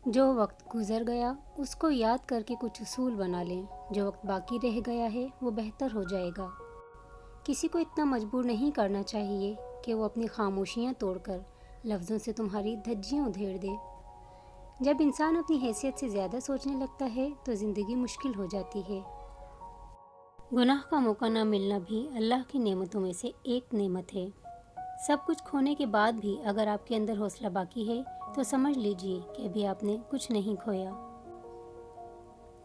جو وقت گزر گیا اس کو یاد کر کے کچھ اصول بنا لیں۔ جو وقت باقی رہ گیا ہے وہ بہتر ہو جائے گا۔ کسی کو اتنا مجبور نہیں کرنا چاہیے کہ وہ اپنی خاموشیاں توڑ کر لفظوں سے تمہاری دھجیاں ادھیڑ دے۔ جب انسان اپنی حیثیت سے زیادہ سوچنے لگتا ہے تو زندگی مشکل ہو جاتی ہے۔ گناہ کا موقع نہ ملنا بھی اللہ کی نعمتوں میں سے ایک نعمت ہے۔ سب کچھ کھونے کے بعد بھی اگر آپ کے اندر حوصلہ باقی ہے تو سمجھ لیجئے کہ ابھی آپ نے کچھ نہیں کھویا۔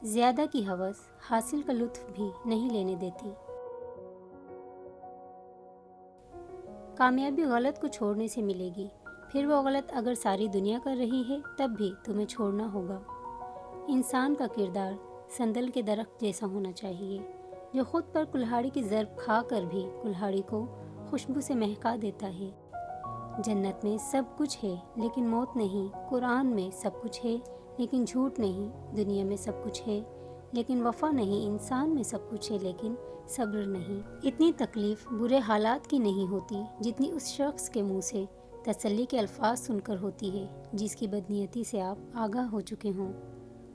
زیادہ کی ہوس حاصل کا لطف بھی نہیں لینے دیتی۔ کامیابی غلط کو چھوڑنے سے ملے گی، پھر وہ غلط اگر ساری دنیا کر رہی ہے تب بھی تمہیں چھوڑنا ہوگا۔ انسان کا کردار سندل کے درخت جیسا ہونا چاہیے، جو خود پر کلہاڑی کی ضرب کھا کر بھی کلہاڑی کو خوشبو سے مہکا دیتا ہے۔ جنت میں سب کچھ ہے لیکن موت نہیں، قرآن میں سب کچھ ہے لیکن جھوٹ نہیں، دنیا میں سب کچھ ہے لیکن وفا نہیں، انسان میں سب کچھ ہے لیکن صبر نہیں۔ اتنی تکلیف برے حالات کی نہیں ہوتی جتنی اس شخص کے منہ سے تسلی کے الفاظ سن کر ہوتی ہے جس کی بدنیتی سے آپ آگاہ ہو چکے ہوں۔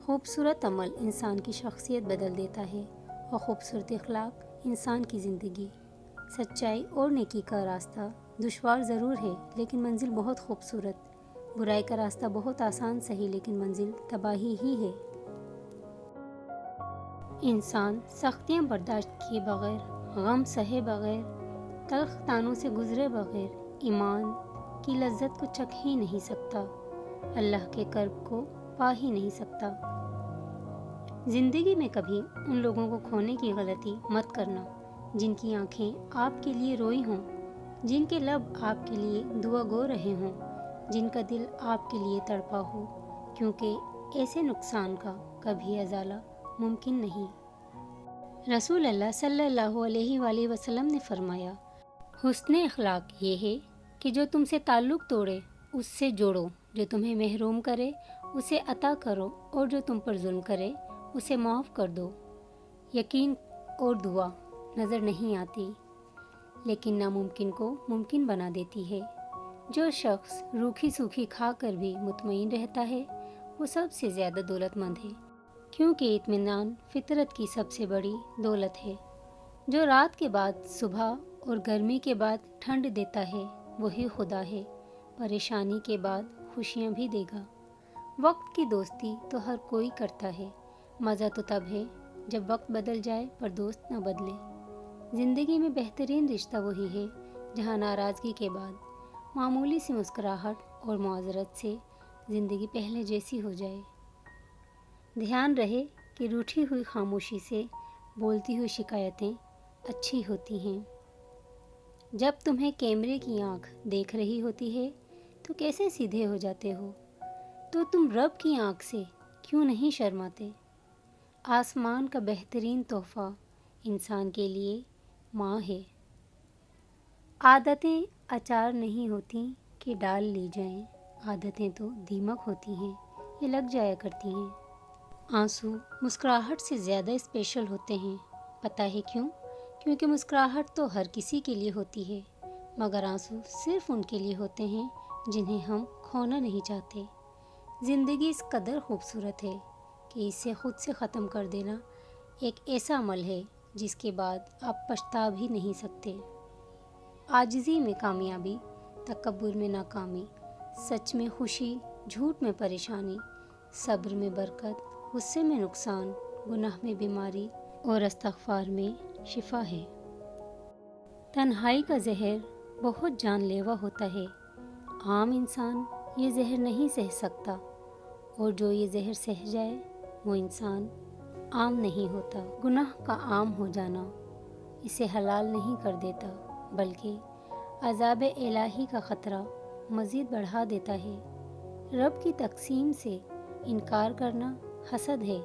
خوبصورت عمل انسان کی شخصیت بدل دیتا ہے اور خوبصورت اخلاق انسان کی زندگی۔ سچائی اور نیکی کا راستہ دشوار ضرور ہے لیکن منزل بہت خوبصورت۔ برائی کا راستہ بہت آسان سہی لیکن منزل تباہی ہی ہے۔ انسان سختیاں برداشت کیے بغیر، غم سہے بغیر، تلخ تانوں سے گزرے بغیر ایمان کی لذت کو چکھ ہی نہیں سکتا، اللہ کے قرب کو پا ہی نہیں سکتا۔ زندگی میں کبھی ان لوگوں کو کھونے کی غلطی مت کرنا جن کی آنکھیں آپ کے لیے روئی ہوں، جن کے لب آپ کے لیے دعا گو رہے ہوں، جن کا دل آپ کے لیے تڑپا ہو، کیونکہ ایسے نقصان کا کبھی ازالہ ممکن نہیں۔ رسول اللہ صلی اللہ علیہ وآلہ وسلم نے فرمایا، حسن اخلاق یہ ہے کہ جو تم سے تعلق توڑے اس سے جوڑو، جو تمہیں محروم کرے اسے عطا کرو اور جو تم پر ظلم کرے اسے معاف کر دو۔ یقین اور دعا نظر نہیں آتی لیکن ناممکن کو ممکن بنا دیتی ہے۔ جو شخص روکھی سوکھی کھا کر بھی مطمئن رہتا ہے وہ سب سے زیادہ دولت مند ہے، کیونکہ اطمینان فطرت کی سب سے بڑی دولت ہے۔ جو رات کے بعد صبح اور گرمی کے بعد ٹھنڈ دیتا ہے وہی خدا ہے، پریشانی کے بعد خوشیاں بھی دے گا۔ وقت کی دوستی تو ہر کوئی کرتا ہے، مزہ تو تب ہے جب وقت بدل جائے پر دوست نہ بدلے۔ زندگی میں بہترین رشتہ وہی ہے جہاں ناراضگی کے بعد معمولی سی مسکراہٹ اور معذرت سے زندگی پہلے جیسی ہو جائے۔ دھیان رہے کہ روٹھی ہوئی خاموشی سے بولتی ہوئی شکایتیں اچھی ہوتی ہیں۔ جب تمہیں کیمرے کی آنکھ دیکھ رہی ہوتی ہے تو کیسے سیدھے ہو جاتے ہو؟ تو تم رب کی آنکھ سے کیوں نہیں شرماتے؟ آسمان کا بہترین تحفہ انسان کے لیے ماں ہے۔ عادتیں اچار نہیں ہوتی کہ ڈال لی جائیں، عادتیں تو دیمک ہوتی ہیں، یہ لگ جایا کرتی ہیں۔ آنسو مسکراہٹ سے زیادہ اسپیشل ہوتے ہیں، پتہ ہے کیوں؟ کیونکہ مسکراہٹ تو ہر کسی کے لیے ہوتی ہے مگر آنسو صرف ان کے لیے ہوتے ہیں جنہیں ہم کھونا نہیں چاہتے۔ زندگی اس قدر خوبصورت ہے کہ اسے خود سے ختم کر دینا ایک ایسا عمل ہے جس کے بعد آپ پچھتا بھی نہیں سکتے۔ عاجزی میں کامیابی، تکبر میں ناکامی، سچ میں خوشی، جھوٹ میں پریشانی، صبر میں برکت، غصے میں نقصان، گناہ میں بیماری اور استغفار میں شفا ہے۔ تنہائی کا زہر بہت جان لیوا ہوتا ہے، عام انسان یہ زہر نہیں سہ سکتا اور جو یہ زہر سہ جائے وہ انسان عام نہیں ہوتا۔ گناہ کا عام ہو جانا اسے حلال نہیں کر دیتا بلکہ عذاب الہی کا خطرہ مزید بڑھا دیتا ہے۔ رب کی تقسیم سے انکار کرنا حسد ہے،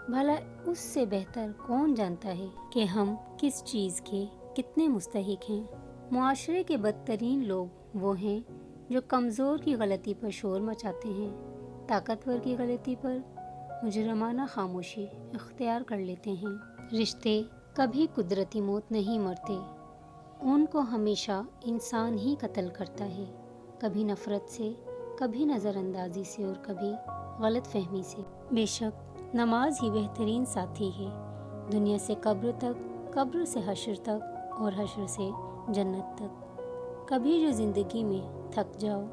بھلا اس سے بہتر کون جانتا ہے کہ ہم کس چیز کے کتنے مستحق ہیں۔ معاشرے کے بدترین لوگ وہ ہیں جو کمزور کی غلطی پر شور مچاتے ہیں، طاقتور کی غلطی پر مجرمانہ خاموشی اختیار کر لیتے ہیں۔ رشتے کبھی قدرتی موت نہیں مرتے، ان کو ہمیشہ انسان ہی قتل کرتا ہے، کبھی نفرت سے، کبھی نظر اندازی سے اور کبھی غلط فہمی سے۔ بے شک نماز ہی بہترین ساتھی ہے، دنیا سے قبر تک، قبر سے حشر تک اور حشر سے جنت تک۔ کبھی جو زندگی میں تھک جاؤ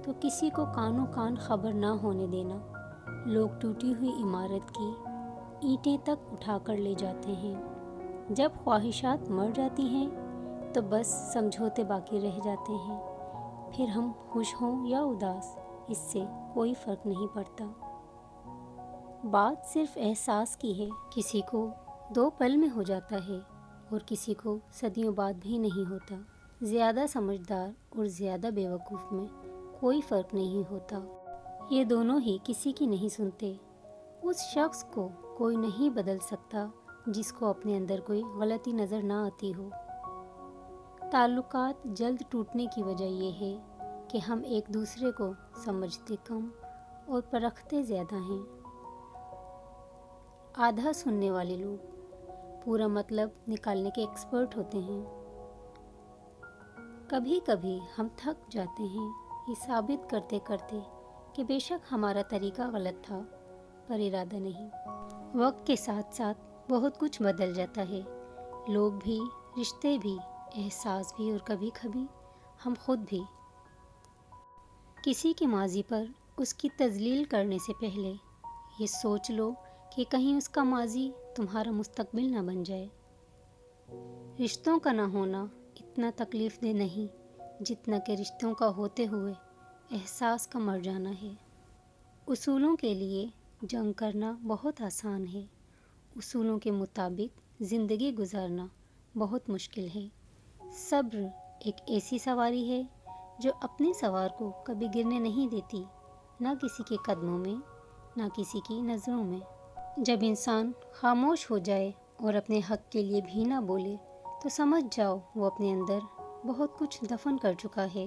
تو کسی کو کانوں کان خبر نہ ہونے دینا۔ لوگ ٹوٹی ہوئی عمارت کی اینٹیں تک اٹھا کر لے جاتے ہیں، جب خواہشات مر جاتی ہیں تو بس سمجھوتے باقی رہ جاتے ہیں، پھر ہم خوش ہوں یا اداس اس سے کوئی فرق نہیں پڑتا۔ بات صرف احساس کی ہے، کسی کو 2 پل میں ہو جاتا ہے اور کسی کو صدیوں بعد بھی نہیں ہوتا۔ زیادہ سمجھدار اور زیادہ بیوقوف میں کوئی فرق نہیں ہوتا، یہ دونوں ہی کسی کی نہیں سنتے۔ اس شخص کو کوئی نہیں بدل سکتا جس کو اپنے اندر کوئی غلطی نظر نہ آتی ہو۔ تعلقات جلد ٹوٹنے کی وجہ یہ ہے کہ ہم ایک دوسرے کو سمجھتے کم اور پرکھتے زیادہ ہیں۔ آدھا سننے والے لوگ پورا مطلب نکالنے کے ایکسپرٹ ہوتے ہیں۔ کبھی کبھی ہم تھک جاتے ہیں یہ ثابت کرتے کرتے کہ بے شک ہمارا طریقہ غلط تھا، پر ارادہ نہیں۔ وقت کے ساتھ ساتھ بہت کچھ بدل جاتا ہے، لوگ بھی، رشتے بھی، احساس بھی اور کبھی کبھی ہم خود بھی۔ کسی کے ماضی پر اس کی تذلیل کرنے سے پہلے یہ سوچ لو کہ کہیں اس کا ماضی تمہارا مستقبل نہ بن جائے۔ رشتوں کا نہ ہونا اتنا تکلیف دہ نہیں جتنا کہ رشتوں کا ہوتے ہوئے احساس کا مر جانا ہے۔ اصولوں کے لیے جنگ کرنا بہت آسان ہے، اصولوں کے مطابق زندگی گزارنا بہت مشکل ہے۔ صبر ایک ایسی سواری ہے جو اپنے سوار کو کبھی گرنے نہیں دیتی، نہ کسی کے قدموں میں، نہ کسی کی نظروں میں۔ جب انسان خاموش ہو جائے اور اپنے حق کے لیے بھی نہ بولے تو سمجھ جاؤ وہ اپنے اندر بہت کچھ دفن کر چکا ہے۔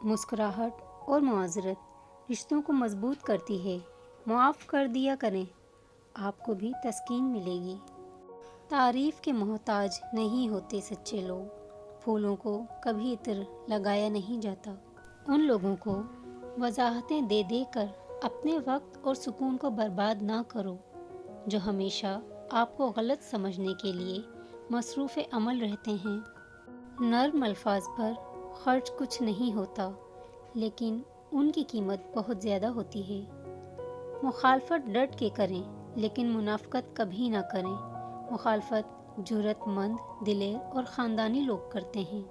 مسکراہٹ اور معذرت رشتوں کو مضبوط کرتی ہے، معاف کر دیا کریں، آپ کو بھی تسکین ملے گی۔ تعریف کے محتاج نہیں ہوتے سچے لوگ، پھولوں کو کبھی عطر لگایا نہیں جاتا۔ ان لوگوں کو وضاحتیں دے دے کر اپنے وقت اور سکون کو برباد نہ کرو جو ہمیشہ آپ کو غلط سمجھنے کے لیے مصروف عمل رہتے ہیں۔ نرم الفاظ پر خرچ کچھ نہیں ہوتا، لیکن ان کی قیمت بہت زیادہ ہوتی ہے۔ مخالفت ڈٹ کے کریں لیکن منافقت کبھی نہ کریں۔ مخالفت جرأت مند، دلیر اور خاندانی لوگ کرتے ہیں،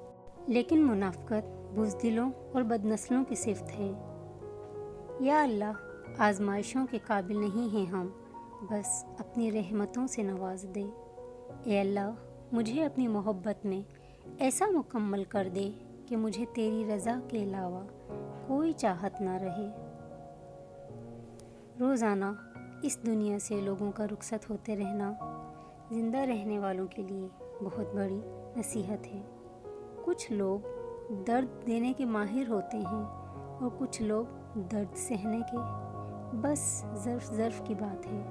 لیکن منافقت بزدلوں اور بدنسلوں کی صفت ہے۔ یا اللہ، آزمائشوں کے قابل نہیں ہیں ہم، بس اپنی رحمتوں سے نواز دے۔ اے اللہ، مجھے اپنی محبت میں ایسا مکمل کر دے کہ مجھے تیری رضا کے علاوہ کوئی چاہت نہ رہے۔ روزانہ اس دنیا سے لوگوں کا رخصت ہوتے رہنا زندہ رہنے والوں کے لیے بہت بڑی نصیحت ہے۔ کچھ لوگ درد دینے کے ماہر ہوتے ہیں اور کچھ لوگ درد سہنے کے، بس ظرف کی بات ہے۔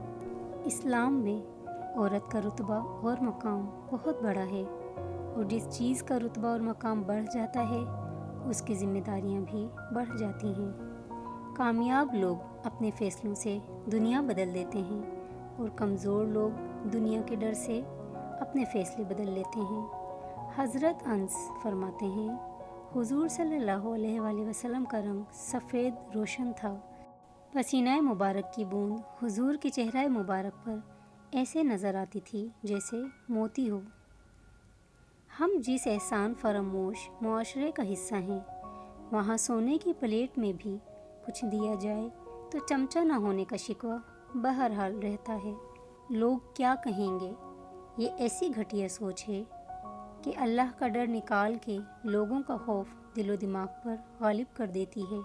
اسلام میں عورت کا رتبہ اور مقام بہت بڑا ہے، اور جس چیز کا رتبہ اور مقام بڑھ جاتا ہے اس کی ذمہ داریاں بھی بڑھ جاتی ہیں۔ کامیاب لوگ اپنے فیصلوں سے دنیا بدل دیتے ہیں اور کمزور لوگ دنیا کے ڈر سے اپنے فیصلے بدل لیتے ہیں۔ حضرت انس فرماتے ہیں، حضور صلی اللہ علیہ وآلہ وسلم کا رنگ سفید روشن تھا، پسینہ مبارک کی بوند حضور کے چہرہ مبارک پر ایسے نظر آتی تھی جیسے موتی ہو۔ ہم جس احسان فراموش معاشرے کا حصہ ہیں، وہاں سونے کی پلیٹ میں بھی کچھ دیا جائے تو چمچہ نہ ہونے کا شکوہ بہرحال رہتا ہے۔ لوگ کیا کہیں گے، یہ ایسی گھٹیا سوچ ہے کہ اللہ کا ڈر نکال کے لوگوں کا خوف دل و دماغ پر غالب کر دیتی ہے۔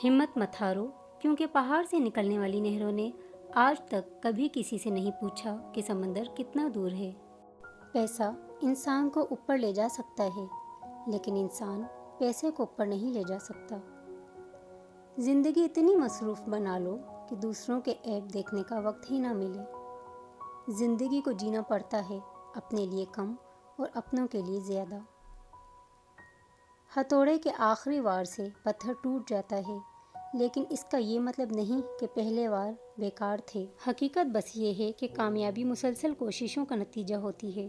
ہمت مت ہارو، کیونکہ پہاڑ سے نکلنے والی نہروں نے آج تک کبھی کسی سے نہیں پوچھا کہ سمندر کتنا دور ہے۔ پیسہ انسان کو اوپر لے جا سکتا ہے، لیکن انسان پیسے کو اوپر نہیں لے جا سکتا۔ زندگی اتنی مصروف بنا لو کہ دوسروں کے عیب دیکھنے کا وقت ہی نہ ملے۔ زندگی کو جینا پڑتا ہے اپنے لیے کم اور اپنوں کے لیے زیادہ۔ ہتھوڑے کے آخری وار سے پتھر ٹوٹ جاتا ہے، لیکن اس کا یہ مطلب نہیں کہ پہلے وار بیکار تھے۔ حقیقت بس یہ ہے کہ کامیابی مسلسل کوششوں کا نتیجہ ہوتی ہے۔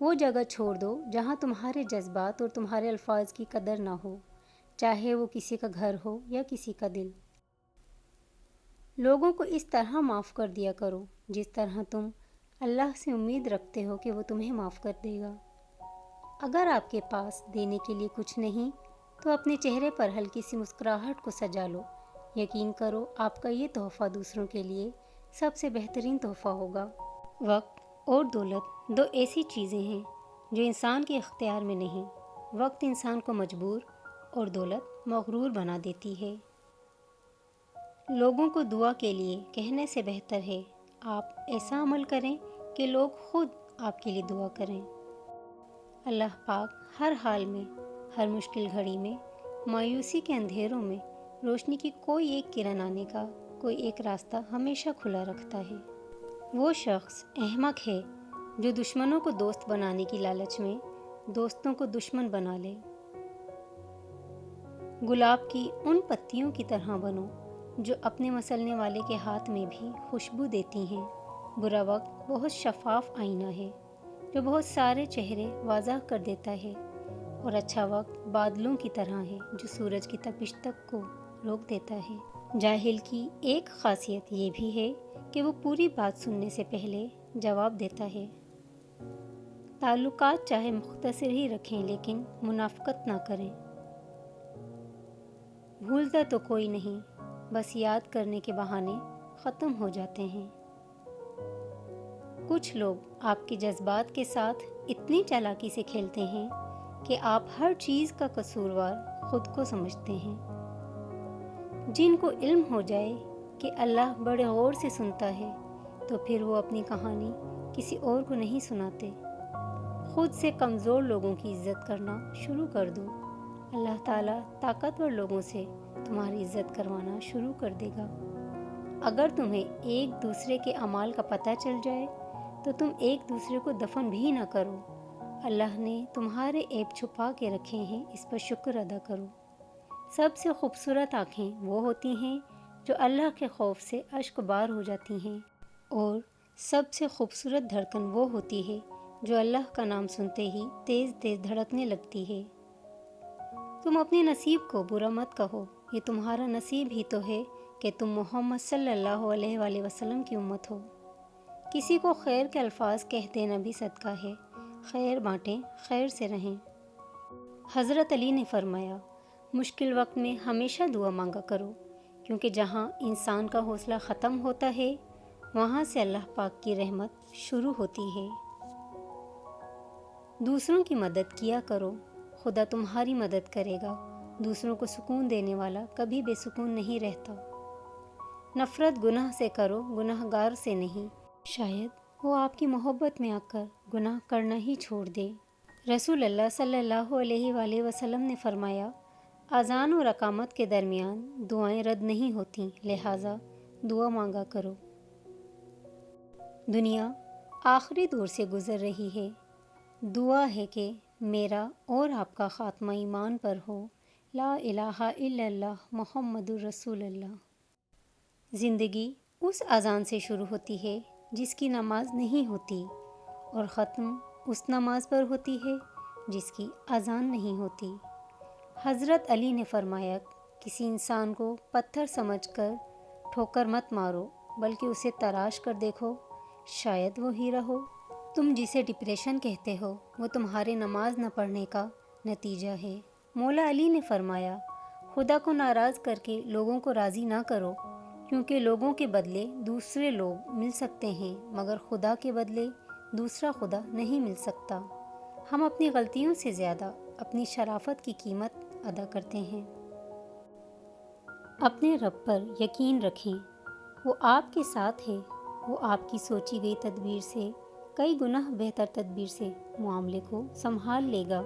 وہ جگہ چھوڑ دو جہاں تمہارے جذبات اور تمہارے الفاظ کی قدر نہ ہو، چاہے وہ کسی کا گھر ہو یا کسی کا دل۔ لوگوں کو اس طرح معاف کر دیا کرو جس طرح تم اللہ سے امید رکھتے ہو کہ وہ تمہیں معاف کر دے گا۔ اگر آپ کے پاس دینے کے لیے کچھ نہیں تو اپنے چہرے پر ہلکی سی مسکراہٹ کو سجا لو۔ یقین کرو آپ کا یہ تحفہ دوسروں کے لیے سب سے بہترین تحفہ ہوگا۔ وقت اور دولت دو ایسی چیزیں ہیں جو انسان کے اختیار میں نہیں۔ وقت انسان کو مجبور اور دولت مغرور بنا دیتی ہے۔ لوگوں کو دعا کے لیے کہنے سے بہتر ہے آپ ایسا عمل کریں کہ لوگ خود آپ کے لیے دعا کریں۔ اللہ پاک ہر حال میں، ہر مشکل گھڑی میں، مایوسی کے اندھیروں میں روشنی کی کوئی ایک کرن آنے کا کوئی ایک راستہ ہمیشہ کھلا رکھتا ہے۔ وہ شخص احمق ہے جو دشمنوں کو دوست بنانے کی لالچ میں دوستوں کو دشمن بنا لے۔ گلاب کی ان پتیوں کی طرح بنو جو اپنے مسلنے والے کے ہاتھ میں بھی خوشبو دیتی ہیں۔ برا وقت بہت شفاف آئینہ ہے جو بہت سارے چہرے واضح کر دیتا ہے، اور اچھا وقت بادلوں کی طرح ہے جو سورج کی تپش تک کو روک دیتا ہے۔ جاہل کی ایک خاصیت یہ بھی ہے کہ وہ پوری بات سننے سے پہلے جواب دیتا ہے۔ تعلقات چاہے مختصر ہی رکھیں لیکن منافقت نہ کریں۔ بھولتا تو کوئی نہیں، بس یاد کرنے کے بہانے ختم ہو جاتے ہیں۔ کچھ لوگ آپ کے جذبات کے ساتھ اتنی چالاکی سے کھیلتے ہیں کہ آپ ہر چیز کا قصوروار خود کو سمجھتے ہیں۔ جن کو علم ہو جائے کہ اللہ بڑے غور سے سنتا ہے تو پھر وہ اپنی کہانی کسی اور کو نہیں سناتے۔ خود سے کمزور لوگوں کی عزت کرنا شروع کر دو، اللہ تعالیٰ طاقتور لوگوں سے تمہاری عزت کروانا شروع کر دے گا۔ اگر تمہیں ایک دوسرے کے اعمال کا پتہ چل جائے تو تم ایک دوسرے کو دفن بھی نہ کرو۔ اللہ نے تمہارے عیب چھپا کے رکھے ہیں، اس پر شکر ادا کرو۔ سب سے خوبصورت آنکھیں وہ ہوتی ہیں جو اللہ کے خوف سے اشک بار ہو جاتی ہیں، اور سب سے خوبصورت دھڑکن وہ ہوتی ہے جو اللہ کا نام سنتے ہی تیز تیز دھڑکنے لگتی ہے۔ تم اپنے نصیب کو برا مت کہو، یہ تمہارا نصیب ہی تو ہے کہ تم محمد صلی اللہ علیہ وآلہ وسلم کی امت ہو۔ کسی کو خیر کے الفاظ کہہ دینا بھی صدقہ ہے۔ خیر بانٹیں، خیر سے رہیں۔ حضرت علی نے فرمایا، مشکل وقت میں ہمیشہ دعا مانگا کرو، کیونکہ جہاں انسان کا حوصلہ ختم ہوتا ہے وہاں سے اللہ پاک کی رحمت شروع ہوتی ہے۔ دوسروں کی مدد کیا کرو، خدا تمہاری مدد کرے گا۔ دوسروں کو سکون دینے والا کبھی بے سکون نہیں رہتا۔ نفرت گناہ سے کرو، گناہ گار سے نہیں، شاید وہ آپ کی محبت میں آ کر گناہ کرنا ہی چھوڑ دے۔ رسول اللہ صلی اللہ علیہ وآلہ وسلم نے فرمایا، اذان اور اقامت کے درمیان دعائیں رد نہیں ہوتیں، لہٰذا دعا مانگا کرو۔ دنیا آخری دور سے گزر رہی ہے، دعا ہے کہ میرا اور آپ کا خاتمہ ایمان پر ہو، لا الہ الا اللہ محمد الرسول اللہ۔ زندگی اس اذان سے شروع ہوتی ہے جس کی نماز نہیں ہوتی، اور ختم اس نماز پر ہوتی ہے جس کی اذان نہیں ہوتی۔ حضرت علی نے فرمایا، کسی انسان کو پتھر سمجھ کر ٹھوکر مت مارو، بلکہ اسے تراش کر دیکھو، شاید وہ ہیرا ہو۔ تم جسے ڈپریشن کہتے ہو وہ تمہارے نماز نہ پڑھنے کا نتیجہ ہے۔ مولا علی نے فرمایا، خدا کو ناراض کر کے لوگوں کو راضی نہ کرو، کیونکہ لوگوں کے بدلے دوسرے لوگ مل سکتے ہیں مگر خدا کے بدلے دوسرا خدا نہیں مل سکتا۔ ہم اپنی غلطیوں سے زیادہ اپنی شرافت کی قیمت ادا کرتے ہیں۔ اپنے رب پر یقین رکھیں، وہ آپ کے ساتھ ہے۔ وہ آپ کی سوچی گئی تدبیر سے کئی گنا بہتر تدبیر سے معاملے کو سنبھال لے گا۔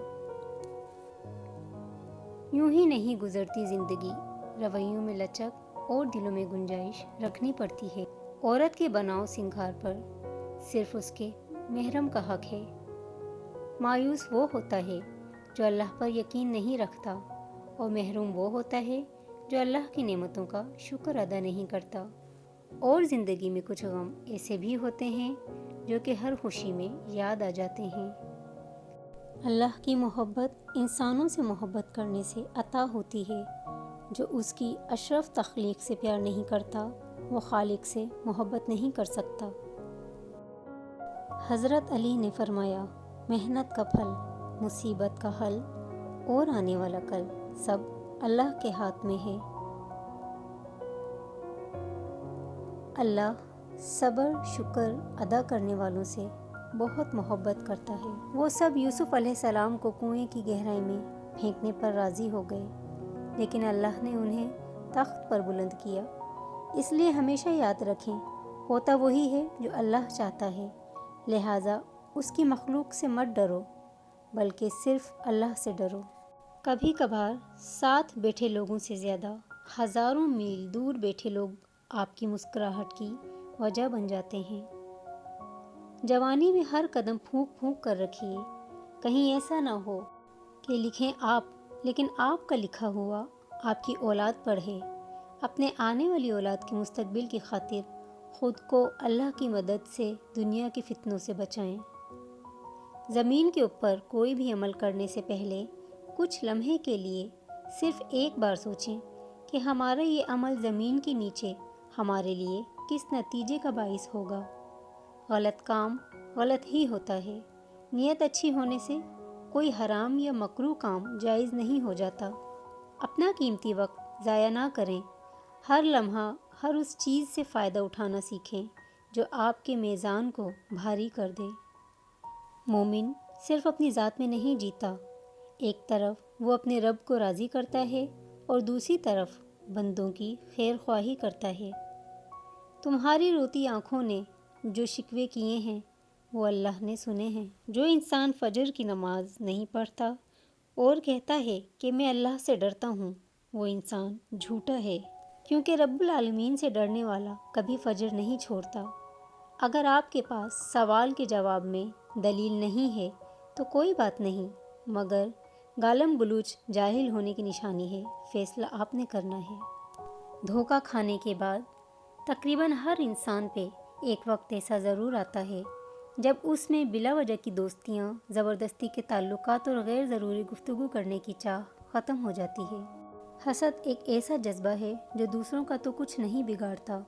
یوں ہی نہیں گزرتی زندگی، رویوں میں لچک اور دلوں میں گنجائش رکھنی پڑتی ہے۔ عورت کے بناؤ سنگھار پر صرف اس کے محرم کا حق ہے۔ مایوس وہ ہوتا ہے جو اللہ پر یقین نہیں رکھتا، اور محروم وہ ہوتا ہے جو اللہ کی نعمتوں کا شکر ادا نہیں کرتا۔ اور زندگی میں کچھ غم ایسے بھی ہوتے ہیں جو کہ ہر خوشی میں یاد آ جاتے ہیں۔ اللہ کی محبت انسانوں سے محبت کرنے سے عطا ہوتی ہے۔ جو اس کی اشرف تخلیق سے پیار نہیں کرتا وہ خالق سے محبت نہیں کر سکتا۔ حضرت علی نے فرمایا، محنت کا پھل، مصیبت کا حل اور آنے والا کل سب اللہ کے ہاتھ میں ہے۔ اللہ صبر شکر ادا کرنے والوں سے بہت محبت کرتا ہے۔ وہ سب یوسف علیہ السلام کو کنویں کی گہرائی میں پھینکنے پر راضی ہو گئے، لیکن اللہ نے انہیں تخت پر بلند کیا۔ اس لیے ہمیشہ یاد رکھیں، ہوتا وہی ہے جو اللہ چاہتا ہے، لہٰذا اس کی مخلوق سے مت ڈرو بلکہ صرف اللہ سے ڈرو۔ کبھی کبھار ساتھ بیٹھے لوگوں سے زیادہ ہزاروں میل دور بیٹھے لوگ آپ کی مسکراہٹ کی وجہ بن جاتے ہیں۔ جوانی میں ہر قدم پھونک پھونک کر رکھیے، کہیں ایسا نہ ہو کہ لکھیں آپ لیکن آپ کا لکھا ہوا آپ کی اولاد پڑھے۔ اپنے آنے والی اولاد کے مستقبل کی خاطر خود کو اللہ کی مدد سے دنیا کے فتنوں سے بچائیں۔ زمین کے اوپر کوئی بھی عمل کرنے سے پہلے کچھ لمحے کے لیے صرف ایک بار سوچیں کہ ہمارا یہ عمل زمین کے نیچے ہمارے لیے کس نتیجے کا باعث ہوگا۔ غلط کام غلط ہی ہوتا ہے، نیت اچھی ہونے سے کوئی حرام یا مکروہ کام جائز نہیں ہو جاتا۔ اپنا قیمتی وقت ضائع نہ کریں، ہر لمحہ ہر اس چیز سے فائدہ اٹھانا سیکھیں جو آپ کے میزان کو بھاری کر دے۔ مومن صرف اپنی ذات میں نہیں جیتا، ایک طرف وہ اپنے رب کو راضی کرتا ہے اور دوسری طرف بندوں کی خیر خواہی کرتا ہے۔ تمہاری روتی آنکھوں نے جو شکوے کیے ہیں وہ اللہ نے سنے ہیں۔ جو انسان فجر کی نماز نہیں پڑھتا اور کہتا ہے کہ میں اللہ سے ڈرتا ہوں، وہ انسان جھوٹا ہے، کیونکہ رب العالمین سے ڈرنے والا کبھی فجر نہیں چھوڑتا۔ اگر آپ کے پاس سوال کے جواب میں دلیل نہیں ہے تو کوئی بات نہیں، مگر گالم گلوچ جاہل ہونے کی نشانی ہے، فیصلہ آپ نے کرنا ہے۔ دھوکہ کھانے کے بعد تقریباً ہر انسان پہ ایک وقت ایسا ضرور آتا ہے جب اس میں بلا وجہ کی دوستیاں، زبردستی کے تعلقات اور غیر ضروری گفتگو کرنے کی چاہ ختم ہو جاتی ہے۔ حسد ایک ایسا جذبہ ہے جو دوسروں کا تو کچھ نہیں بگاڑتا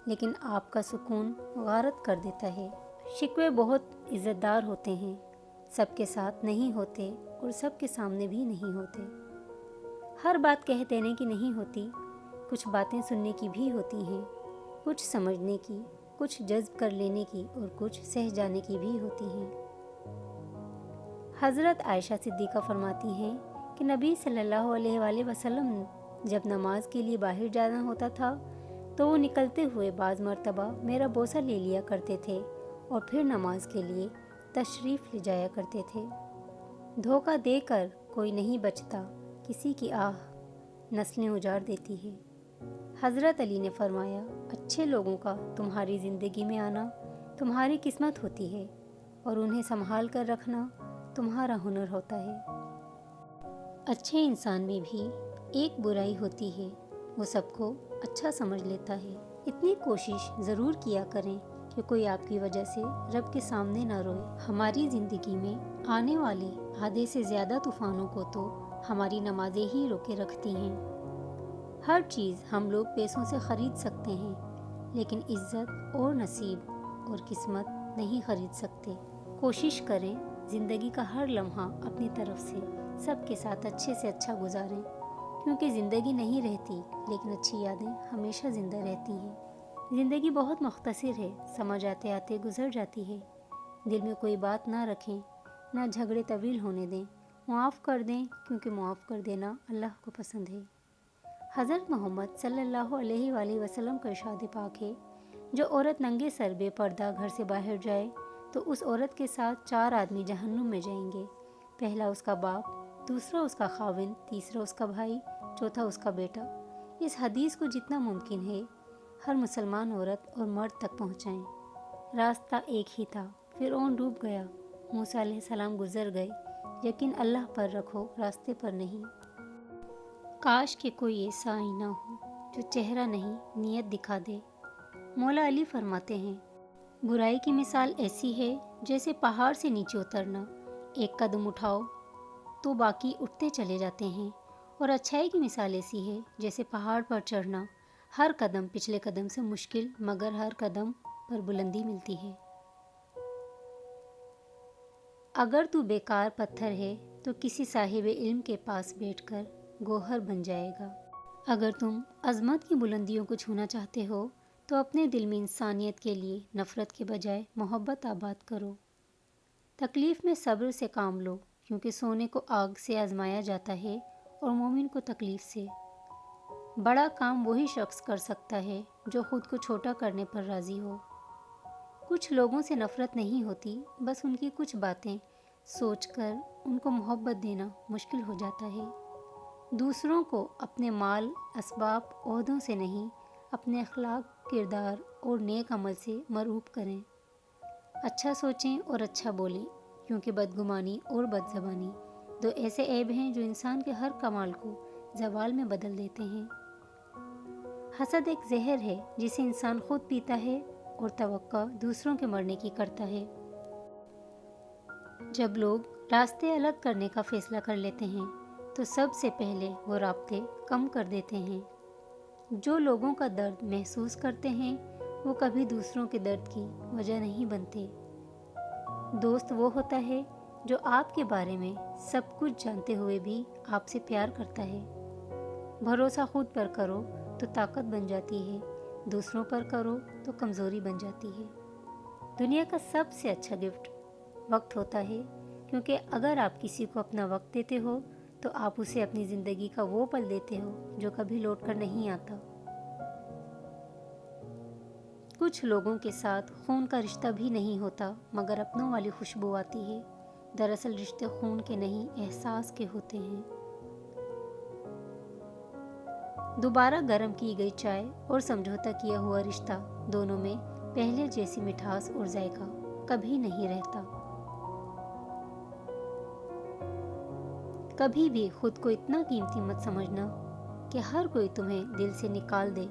لیکن آپ کا سکون غارت کر دیتا ہے۔ شکوے بہت عزت دار ہوتے ہیں، سب کے ساتھ نہیں ہوتے اور سب کے سامنے بھی نہیں ہوتے۔ ہر بات کہہ دینے کی نہیں ہوتی، کچھ باتیں سننے کی بھی ہوتی ہیں، کچھ سمجھنے کی، کچھ جذب کر لینے کی اور کچھ سہ جانے کی بھی ہوتی ہیں۔ حضرت عائشہ صدیقہ فرماتی ہیں کہ نبی صلی اللہ علیہ وآلہ وسلم جب نماز کے لیے باہر جانا ہوتا تھا تو وہ نکلتے ہوئے بعض مرتبہ میرا بوسہ لے لیا کرتے تھے اور پھر نماز کے لیے تشریف لے جایا کرتے تھے۔ دھوکہ دے کر کوئی نہیں بچتا، کسی کی آہ نسلیں اجاڑ دیتی ہے۔ حضرت علی نے فرمایا، اچھے لوگوں کا تمہاری زندگی میں آنا تمہاری قسمت ہوتی ہے اور انہیں سنبھال کر رکھنا تمہارا ہنر ہوتا ہے۔ اچھے انسان میں بھی ایک برائی ہوتی ہے، وہ سب کو اچھا سمجھ لیتا ہے۔ اتنی کوشش ضرور کیا کریں کہ کوئی آپ کی وجہ سے رب کے سامنے نہ روئے۔ ہماری زندگی میں آنے والے آدھے سے زیادہ طوفانوں کو تو ہماری نمازیں ہی روکے رکھتی ہیں۔ ہر چیز ہم لوگ پیسوں سے خرید سکتے ہیں لیکن عزت اور نصیب اور قسمت نہیں خرید سکتے۔ کوشش کریں زندگی کا ہر لمحہ اپنی طرف سے سب کے ساتھ اچھے سے اچھا گزاریں، کیونکہ زندگی نہیں رہتی لیکن اچھی یادیں ہمیشہ زندہ رہتی ہیں۔ زندگی بہت مختصر ہے، سمجھ آتے آتے گزر جاتی ہے۔ دل میں کوئی بات نہ رکھیں، نہ جھگڑے طویل ہونے دیں، معاف کر دیں کیونکہ معاف کر دینا اللہ کو پسند ہے۔ حضرت محمد صلی اللہ علیہ وآلہ وسلم کا ارشاد پاک ہے، جو عورت ننگے سر بے پردہ گھر سے باہر جائے تو اس عورت کے ساتھ 4 آدمی جہنم میں جائیں گے، پہلا اس کا باپ، دوسرا اس کا خاوند، تیسرا اس کا بھائی، چوتھا اس کا بیٹا۔ اس حدیث کو جتنا ممکن ہے ہر مسلمان عورت اور مرد تک پہنچائیں۔ راستہ ایک ہی تھا، فرعون ڈوب گیا، موسیٰ علیہ السلام گزر گئے، یقین اللہ پر رکھو، راستے پر نہیں۔ کاش کہ کوئی ایسا آئینہ ہو جو چہرہ نہیں نیت دکھا دے۔ مولا علی فرماتے ہیں، برائی کی مثال ایسی ہے جیسے پہاڑ سے نیچے اترنا، ایک قدم اٹھاؤ تو باقی اٹھتے چلے جاتے ہیں، اور اچھائی کی مثال ایسی ہے جیسے پہاڑ پر چڑھنا، ہر قدم پچھلے قدم سے مشکل مگر ہر قدم پر بلندی ملتی ہے۔ اگر تو بیکار پتھر ہے تو کسی صاحب علم کے پاس بیٹھ کر گوہر بن جائے گا۔ اگر تم عظمت کی بلندیوں کو چھونا چاہتے ہو تو اپنے دل میں انسانیت کے لیے نفرت کے بجائے محبت آباد کرو۔ تکلیف میں صبر سے کام لو، کیونکہ سونے کو آگ سے آزمایا جاتا ہے اور مومن کو تکلیف سے۔ بڑا کام وہی شخص کر سکتا ہے جو خود کو چھوٹا کرنے پر راضی ہو۔ کچھ لوگوں سے نفرت نہیں ہوتی، بس ان کی کچھ باتیں سوچ کر ان کو محبت دینا مشکل ہو جاتا ہے۔ دوسروں کو اپنے مال، اسباب، عہدوں سے نہیں، اپنے اخلاق، کردار اور نیک عمل سے مرعوب کریں۔ اچھا سوچیں اور اچھا بولیں، کیونکہ بدگمانی اور بد زبانی دو ایسے عیب ہیں جو انسان کے ہر کمال کو زوال میں بدل دیتے ہیں۔ حسد ایک زہر ہے جسے انسان خود پیتا ہے اور توقع دوسروں کے مرنے کی کرتا ہے۔ جب لوگ راستے الگ کرنے کا فیصلہ کر لیتے ہیں تو سب سے پہلے وہ رابطے کم کر دیتے ہیں۔ جو لوگوں کا درد محسوس کرتے ہیں وہ کبھی دوسروں کے درد کی وجہ نہیں بنتے۔ دوست وہ ہوتا ہے جو آپ کے بارے میں سب کچھ جانتے ہوئے بھی آپ سے پیار کرتا ہے۔ بھروسہ خود پر کرو تو طاقت بن جاتی ہے، دوسروں پر کرو تو کمزوری بن جاتی ہے۔ دنیا کا سب سے اچھا گفٹ وقت ہوتا ہے، کیونکہ اگر آپ کسی کو اپنا وقت دیتے ہو تو آپ اسے اپنی زندگی کا وہ پل دیتے ہو جو کبھی لوٹ کر نہیں آتا۔ کچھ لوگوں کے ساتھ خون کا رشتہ بھی نہیں ہوتا مگر اپنوں والی خوشبو آتی ہے۔ دراصل رشتے خون کے نہیں، احساس کے ہوتے ہیں۔ دوبارہ گرم کی گئی چائے اور سمجھوتہ کیا ہوا رشتہ، دونوں میں پہلے جیسی مٹھاس اور ذائقہ کبھی نہیں رہتا۔ کبھی بھی خود کو اتنا قیمتی مت سمجھنا کہ ہر کوئی تمہیں دل سے نکال دے،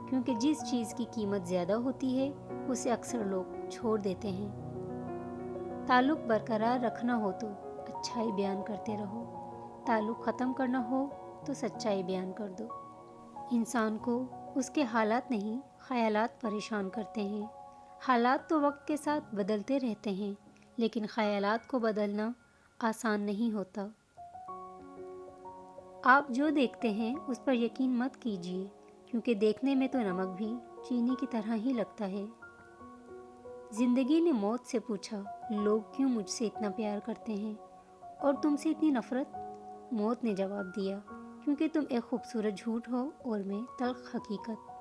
کیونکہ جس چیز کی قیمت زیادہ ہوتی ہے اسے اکثر لوگ چھوڑ دیتے ہیں۔ تعلق برقرار رکھنا ہو تو اچھائی بیان کرتے رہو، تعلق ختم کرنا ہو تو سچائی بیان کر دو۔ انسان کو اس کے حالات نہیں، خیالات پریشان کرتے ہیں۔ حالات تو وقت کے ساتھ بدلتے رہتے ہیں، لیکن خیالات کو بدلنا آسان نہیں ہوتا۔ آپ جو دیکھتے ہیں اس پر یقین مت کیجیے، کیونکہ دیکھنے میں تو نمک بھی چینی کی طرح ہی لگتا ہے۔ زندگی نے موت سے پوچھا، لوگ کیوں مجھ سے اتنا پیار کرتے ہیں اور تم سے اتنی نفرت؟ موت نے جواب دیا، کیونکہ تم ایک خوبصورت جھوٹ ہو اور میں تلخ حقیقت۔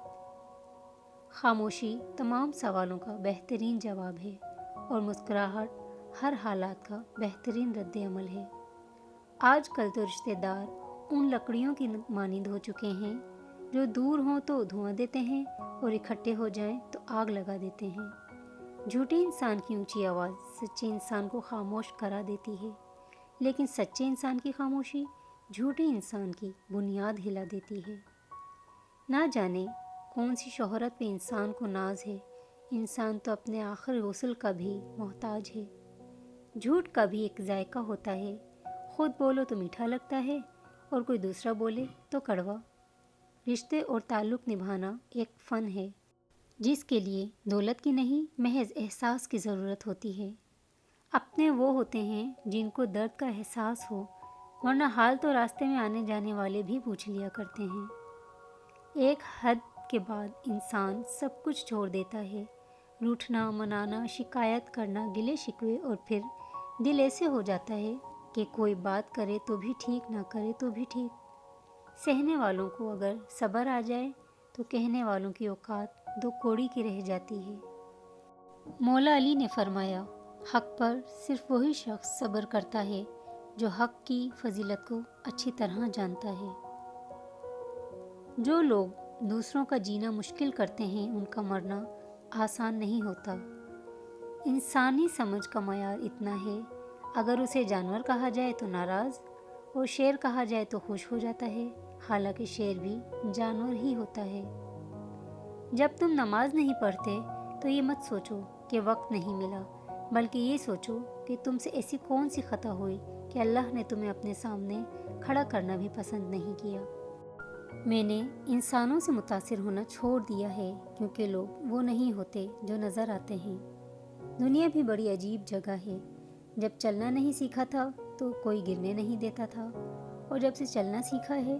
خاموشی تمام سوالوں کا بہترین جواب ہے، اور مسکراہٹ ہر حالات کا بہترین رد عمل ہے۔ آج کل تو رشتہ دار ان لکڑیوں کی مانند ہو چکے ہیں جو دور ہوں تو دھواں دیتے ہیں اور اکٹھے ہو جائیں تو آگ لگا دیتے ہیں۔ جھوٹے انسان کی اونچی آواز سچے انسان کو خاموش کرا دیتی ہے، لیکن سچے انسان کی خاموشی جھوٹے انسان کی بنیاد ہلا دیتی ہے۔ نہ جانے کون سی شہرت پہ انسان کو ناز ہے، انسان تو اپنے آخر غسل کا بھی محتاج ہے۔ جھوٹ کا بھی ایک ذائقہ ہوتا ہے، خود بولو تو میٹھا لگتا ہے اور کوئی دوسرا بولے تو کڑوا۔ رشتے اور تعلق نبھانا ایک فن ہے جس کے لیے دولت کی نہیں، محض احساس کی ضرورت ہوتی ہے۔ اپنے وہ ہوتے ہیں جن کو درد کا احساس ہو، ورنہ حال تو راستے میں آنے جانے والے بھی پوچھ لیا کرتے ہیں۔ ایک حد کے بعد انسان سب کچھ چھوڑ دیتا ہے، روٹھنا، منانا، شکایت کرنا، گلے شکوے، اور پھر دل ایسے ہو جاتا ہے کہ کوئی بات کرے تو بھی ٹھیک، نہ کرے تو بھی ٹھیک۔ سہنے والوں کو اگر صبر آ جائے تو کہنے والوں کی اوقات دو کوڑی کی رہ جاتی ہے۔ مولا علی نے فرمایا، حق پر صرف وہی شخص صبر کرتا ہے جو حق کی فضیلت کو اچھی طرح جانتا ہے۔ جو لوگ دوسروں کا جینا مشکل کرتے ہیں ان کا مرنا آسان نہیں ہوتا۔ انسانی سمجھ کا معیار اتنا ہے، اگر اسے جانور کہا جائے تو ناراض اور شیر کہا جائے تو خوش ہو جاتا ہے۔ حالانکہ شیر بھی جانور ہی ہوتا ہے۔ جب تم نماز نہیں پڑھتے تو یہ مت سوچو کہ وقت نہیں ملا، بلکہ یہ سوچو کہ تم سے ایسی کون سی خطا ہوئی کہ اللہ نے تمہیں اپنے سامنے کھڑا کرنا بھی پسند نہیں کیا۔ میں نے انسانوں سے متاثر ہونا چھوڑ دیا ہے، کیونکہ لوگ وہ نہیں ہوتے جو نظر آتے ہیں۔ دنیا بھی بڑی عجیب جگہ ہے۔ جب چلنا نہیں سیکھا تھا تو کوئی گرنے نہیں دیتا تھا، اور جب سے چلنا سیکھا ہے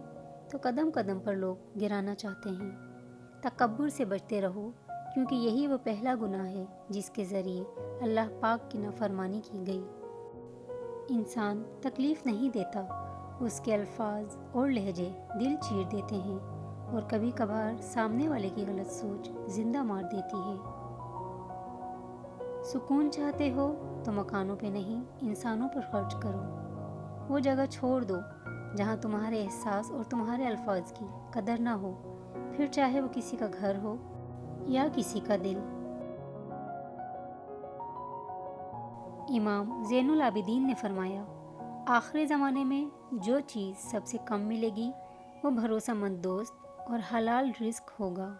تو قدم قدم پر لوگ گرانا چاہتے ہیں۔ تکبر سے بچتے رہو، کیونکہ یہی وہ پہلا گناہ ہے جس کے ذریعے اللہ پاک کی نافرمانی کی گئی۔ انسان تکلیف نہیں دیتا، اس کے الفاظ اور لہجے دل چیر دیتے ہیں، اور کبھی کبھار سامنے والے کی غلط سوچ زندہ مار دیتی ہے۔ سکون چاہتے ہو تو مکانوں پہ نہیں، انسانوں پر خرچ کرو۔ وہ جگہ چھوڑ دو جہاں تمہارے احساس اور تمہارے الفاظ کی قدر نہ ہو، پھر چاہے وہ کسی کا گھر ہو یا کسی کا دل۔ امام زین العابدین نے فرمایا، آخر زمانے میں جو چیز سب سے کم ملے گی وہ بھروسہ مند دوست اور حلال رزق ہوگا۔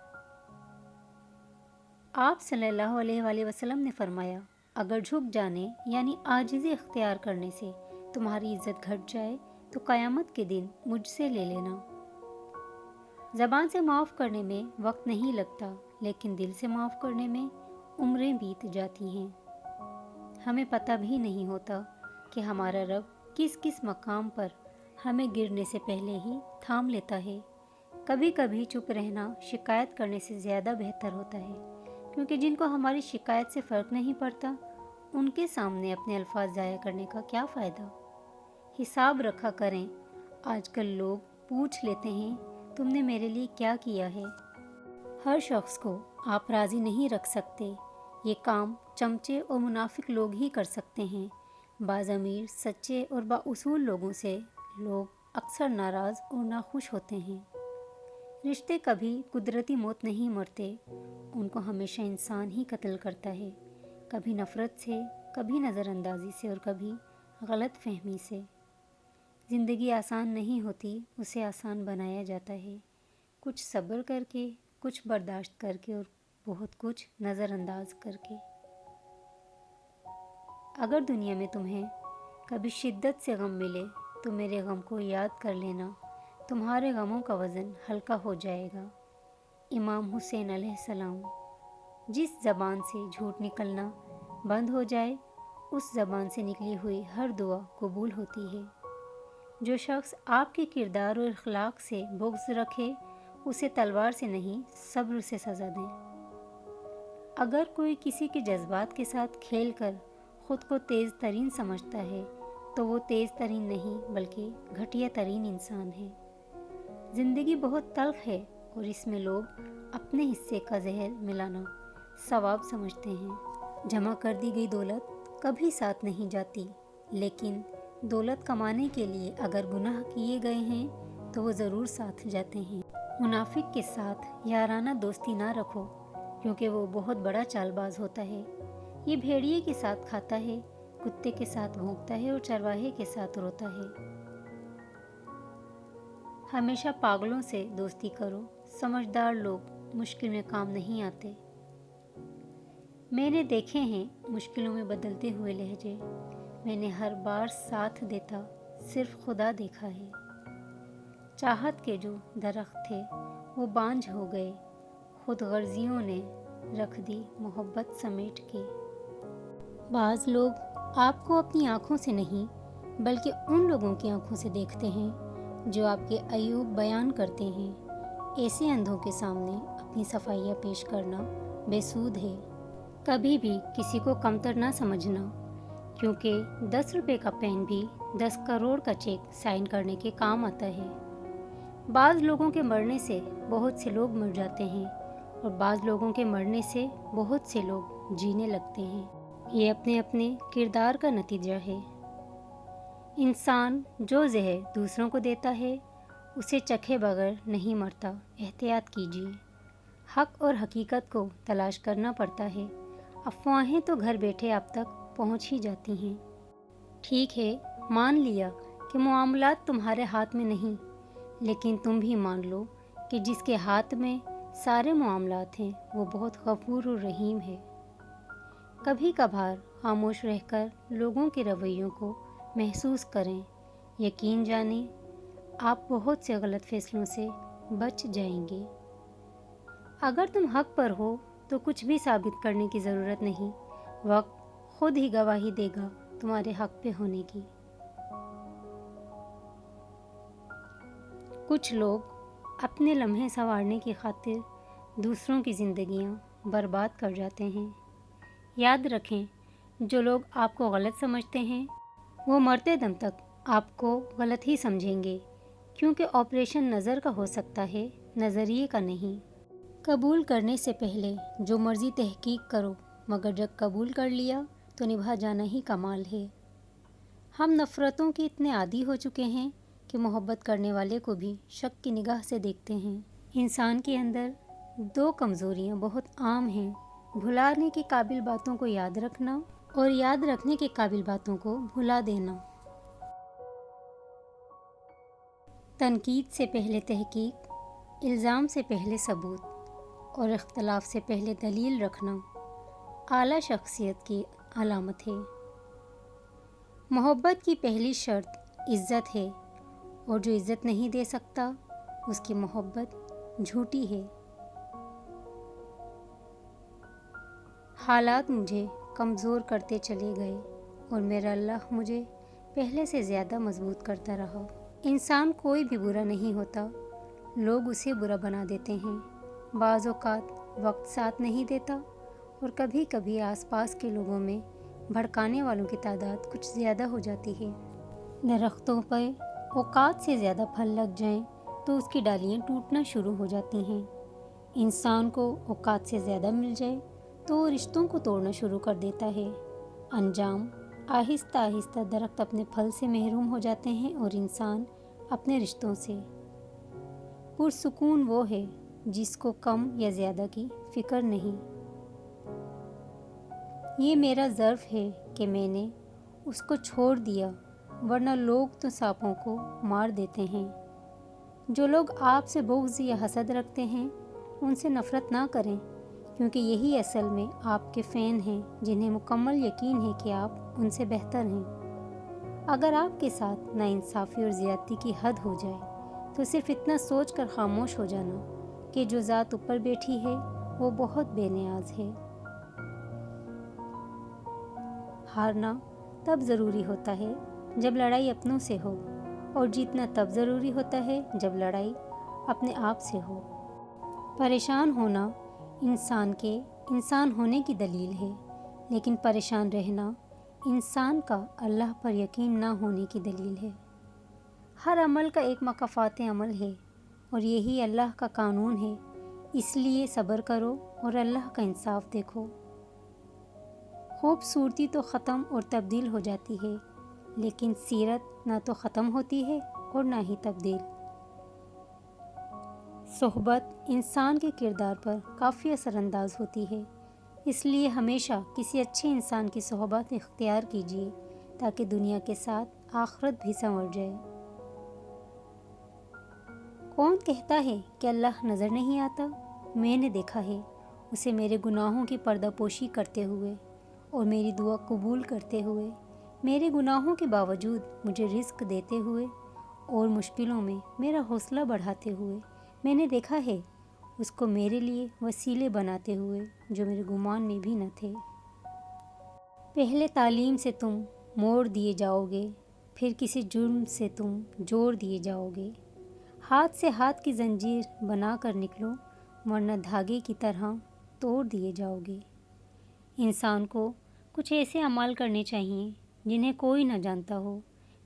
آپ صلی اللہ علیہ وآلہ وسلم نے فرمایا، اگر جھک جانے یعنی عاجزی اختیار کرنے سے تمہاری عزت گھٹ جائے تو قیامت کے دن مجھ سے لے لینا۔ زبان سے معاف کرنے میں وقت نہیں لگتا، لیکن دل سے معاف کرنے میں عمریں بیت جاتی ہیں۔ ہمیں پتہ بھی نہیں ہوتا کہ ہمارا رب کس کس مقام پر ہمیں گرنے سے پہلے ہی تھام لیتا ہے۔ کبھی کبھی چپ رہنا شکایت کرنے سے زیادہ بہتر ہوتا ہے، کیونکہ جن کو ہماری شکایت سے فرق نہیں پڑتا ان کے سامنے اپنے الفاظ ضائع کرنے کا کیا فائدہ۔ حساب رکھا کریں۔ آج کل لوگ پوچھ لیتے ہیں، تم نے میرے لیے کیا کیا ہے؟ ہر شخص کو آپ راضی نہیں رکھ سکتے۔ یہ کام چمچے اور منافق لوگ ہی کر سکتے ہیں۔ بعض امیر، سچے اور بااصول لوگوں سے لوگ اکثر ناراض اور ناخوش ہوتے ہیں۔ رشتے کبھی قدرتی موت نہیں مرتے، ان کو ہمیشہ انسان ہی قتل کرتا ہے، کبھی نفرت سے، کبھی نظر اندازی سے اور کبھی غلط فہمی سے۔ زندگی آسان نہیں ہوتی، اسے آسان بنایا جاتا ہے، کچھ صبر کر کے، کچھ برداشت کر کے اور بہت کچھ نظر انداز کر کے۔ اگر دنیا میں تمہیں کبھی شدت سے غم ملے تو میرے غم کو یاد کر لینا، تمہارے غموں کا وزن ہلکا ہو جائے گا۔ امام حسین علیہ السلام۔ جس زبان سے جھوٹ نکلنا بند ہو جائے، اس زبان سے نکلی ہوئی ہر دعا قبول ہوتی ہے۔ جو شخص آپ کے کردار اور اخلاق سے بغض رکھے، اسے تلوار سے نہیں صبر سے سزا دیں۔ اگر کوئی کسی کے جذبات کے ساتھ کھیل کر خود کو تیز ترین سمجھتا ہے تو وہ تیز ترین نہیں بلکہ گھٹیا ترین انسان ہے۔ زندگی بہت تلخ ہے اور اس میں لوگ اپنے حصے کا زہر ملانا ثواب سمجھتے ہیں۔ جمع کر دی گئی دولت کبھی ساتھ نہیں جاتی، لیکن دولت کمانے کے لیے اگر گناہ کیے گئے ہیں تو وہ ضرور ساتھ جاتے ہیں۔ منافق کے ساتھ یارانہ دوستی نہ رکھو، کیونکہ وہ بہت بڑا چال باز ہوتا ہے۔ یہ بھیڑیے کے ساتھ کھاتا ہے، کتے کے ساتھ بھونکتا ہے اور چرواہے کے ساتھ روتا ہے۔ ہمیشہ پاگلوں سے دوستی کرو، سمجھدار لوگ مشکل میں کام نہیں آتے۔ میں نے دیکھے ہیں مشکلوں میں بدلتے ہوئے لہجے، میں نے ہر بار ساتھ دیتا صرف خدا دیکھا ہے۔ چاہت کے جو درخت تھے وہ بانجھ ہو گئے، خود غرضیوں نے رکھ دی محبت سمیٹ کے۔ بعض لوگ آپ کو اپنی آنکھوں سے نہیں بلکہ ان لوگوں کی آنکھوں سے دیکھتے ہیں جو آپ کے عیوب بیان کرتے ہیں۔ ایسے اندھوں کے سامنے اپنی صفائیاں پیش کرنا بے سود ہے۔ کبھی بھی کسی کو کمتر نہ سمجھنا، کیونکہ 10 روپے کا پین بھی 10 کروڑ کا چیک سائن کرنے کے کام آتا ہے۔ بعض لوگوں کے مرنے سے بہت سے لوگ مر جاتے ہیں اور بعض لوگوں کے مرنے سے بہت سے لوگ جینے لگتے ہیں۔ یہ اپنے اپنے کردار کا نتیجہ ہے۔ انسان جو زہر دوسروں کو دیتا ہے اسے چکھے بغیر نہیں مرتا۔ احتیاط کیجیے۔ حق اور حقیقت کو تلاش کرنا پڑتا ہے، افواہیں تو گھر بیٹھے آپ تک پہنچ ہی جاتی ہیں۔ ٹھیک ہے، مان لیا کہ معاملات تمہارے ہاتھ میں نہیں، لیکن تم بھی مان لو کہ جس کے ہاتھ میں سارے معاملات ہیں وہ بہت غفور و رحیم ہے۔ کبھی کبھار خاموش رہ کر لوگوں کے رویوں کو محسوس کریں، یقین جانیں آپ بہت سے غلط فیصلوں سے بچ جائیں گے۔ اگر تم حق پر ہو تو کچھ بھی ثابت کرنے کی ضرورت نہیں، وقت خود ہی گواہی دے گا تمہارے حق پہ ہونے کی۔ کچھ لوگ اپنے لمحے سنوارنے کی خاطر دوسروں کی زندگیاں برباد کر جاتے ہیں۔ یاد رکھیں، جو لوگ آپ کو غلط سمجھتے ہیں وہ مرتے دم تک آپ کو غلط ہی سمجھیں گے، کیونکہ آپریشن نظر کا ہو سکتا ہے، نظریے کا نہیں۔ قبول کرنے سے پہلے جو مرضی تحقیق کرو، مگر جب قبول کر لیا تو نبھا جانا ہی کمال ہے۔ ہم نفرتوں کے اتنے عادی ہو چکے ہیں کہ محبت کرنے والے کو بھی شک کی نگاہ سے دیکھتے ہیں۔ انسان کے اندر دو کمزوریاں بہت عام ہیں، بھلانے کے قابل باتوں کو یاد رکھنا اور یاد رکھنے کے قابل باتوں کو بھلا دینا۔ تنقید سے پہلے تحقیق، الزام سے پہلے ثبوت اور اختلاف سے پہلے دلیل رکھنا اعلیٰ شخصیت کی علامت ہے۔ محبت کی پہلی شرط عزت ہے، اور جو عزت نہیں دے سکتا اس کی محبت جھوٹی ہے۔ حالات مجھے کمزور کرتے چلے گئے اور میرا اللہ مجھے پہلے سے زیادہ مضبوط کرتا رہا۔ انسان کوئی بھی برا نہیں ہوتا، لوگ اسے برا بنا دیتے ہیں۔ بعض اوقات وقت ساتھ نہیں دیتا اور کبھی کبھی آس پاس کے لوگوں میں بھڑکانے والوں کی تعداد کچھ زیادہ ہو جاتی ہے۔ درختوں پر اوقات سے زیادہ پھل لگ جائیں تو اس کی ڈالیاں ٹوٹنا شروع ہو جاتی ہیں۔ انسان کو اوقات سے زیادہ مل جائے تو وہ رشتوں کو توڑنا شروع کر دیتا ہے۔ انجام، آہستہ آہستہ درخت اپنے پھل سے محروم ہو جاتے ہیں اور انسان اپنے رشتوں سے۔ پرسکون وہ ہے جس کو کم یا زیادہ کی فکر نہیں۔ یہ میرا ظرف ہے کہ میں نے اس کو چھوڑ دیا، ورنہ لوگ تو سانپوں کو مار دیتے ہیں۔ جو لوگ آپ سے بغض یا حسد رکھتے ہیں ان سے نفرت نہ کریں، کیونکہ یہی اصل میں آپ کے فین ہیں جنہیں مکمل یقین ہے کہ آپ ان سے بہتر ہیں۔ اگر آپ کے ساتھ ناانصافی اور زیادتی کی حد ہو جائے تو صرف اتنا سوچ کر خاموش ہو جانا کہ جو ذات اوپر بیٹھی ہے وہ بہت بے نیاز ہے۔ ہارنا تب ضروری ہوتا ہے جب لڑائی اپنوں سے ہو، اور جیتنا تب ضروری ہوتا ہے جب لڑائی اپنے آپ سے ہو۔ پریشان ہونا انسان کے انسان ہونے کی دلیل ہے، لیکن پریشان رہنا انسان کا اللہ پر یقین نہ ہونے کی دلیل ہے۔ ہر عمل کا ایک مکافات عمل ہے اور یہی اللہ کا قانون ہے، اس لیے صبر کرو اور اللہ کا انصاف دیکھو۔ خوبصورتی تو ختم اور تبدیل ہو جاتی ہے، لیکن سیرت نہ تو ختم ہوتی ہے اور نہ ہی تبدیل۔ صحبت انسان کے کردار پر کافی اثر انداز ہوتی ہے، اس لیے ہمیشہ کسی اچھے انسان کی صحبت اختیار کیجیے تاکہ دنیا کے ساتھ آخرت بھی سنور جائے۔ کون کہتا ہے کہ اللہ نظر نہیں آتا؟ میں نے دیکھا ہے اسے میرے گناہوں کی پردہ پوشی کرتے ہوئے اور میری دعا قبول کرتے ہوئے، میرے گناہوں کے باوجود مجھے رزق دیتے ہوئے اور مشکلوں میں میرا حوصلہ بڑھاتے ہوئے۔ میں نے دیکھا ہے اس کو میرے لیے وسیلے بناتے ہوئے جو میرے گمان میں بھی نہ تھے۔ پہلے تعلیم سے تم موڑ دیے جاؤ گے، پھر کسی جرم سے تم جوڑ دیے جاؤ گے۔ ہاتھ سے ہاتھ کی زنجیر بنا کر نکلو، ورنہ دھاگے کی طرح توڑ دیے جاؤ گے۔ انسان کو کچھ ایسے اعمال کرنے چاہیے جنہیں کوئی نہ جانتا ہو،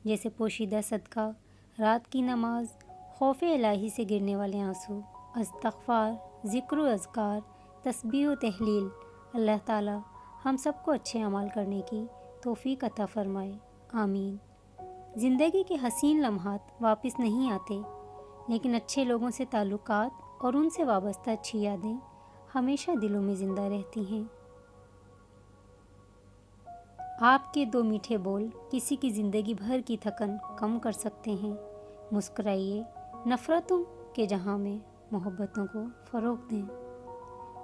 جیسے پوشیدہ صدقہ، رات کی نماز، خوف الہی سے گرنے والے آنسو، استغفار، ذکر و اذکار، تسبیح و تحلیل۔ اللہ تعالی ہم سب کو اچھے اعمال کرنے کی توفیق عطا فرمائے، آمین۔ زندگی کے حسین لمحات واپس نہیں آتے، لیکن اچھے لوگوں سے تعلقات اور ان سے وابستہ اچھی یادیں ہمیشہ دلوں میں زندہ رہتی ہیں۔ آپ کے دو میٹھے بول کسی کی زندگی بھر کی تھکن کم کر سکتے ہیں۔ مسکرائیے، نفرتوں کے جہاں میں محبتوں کو فروغ دیں۔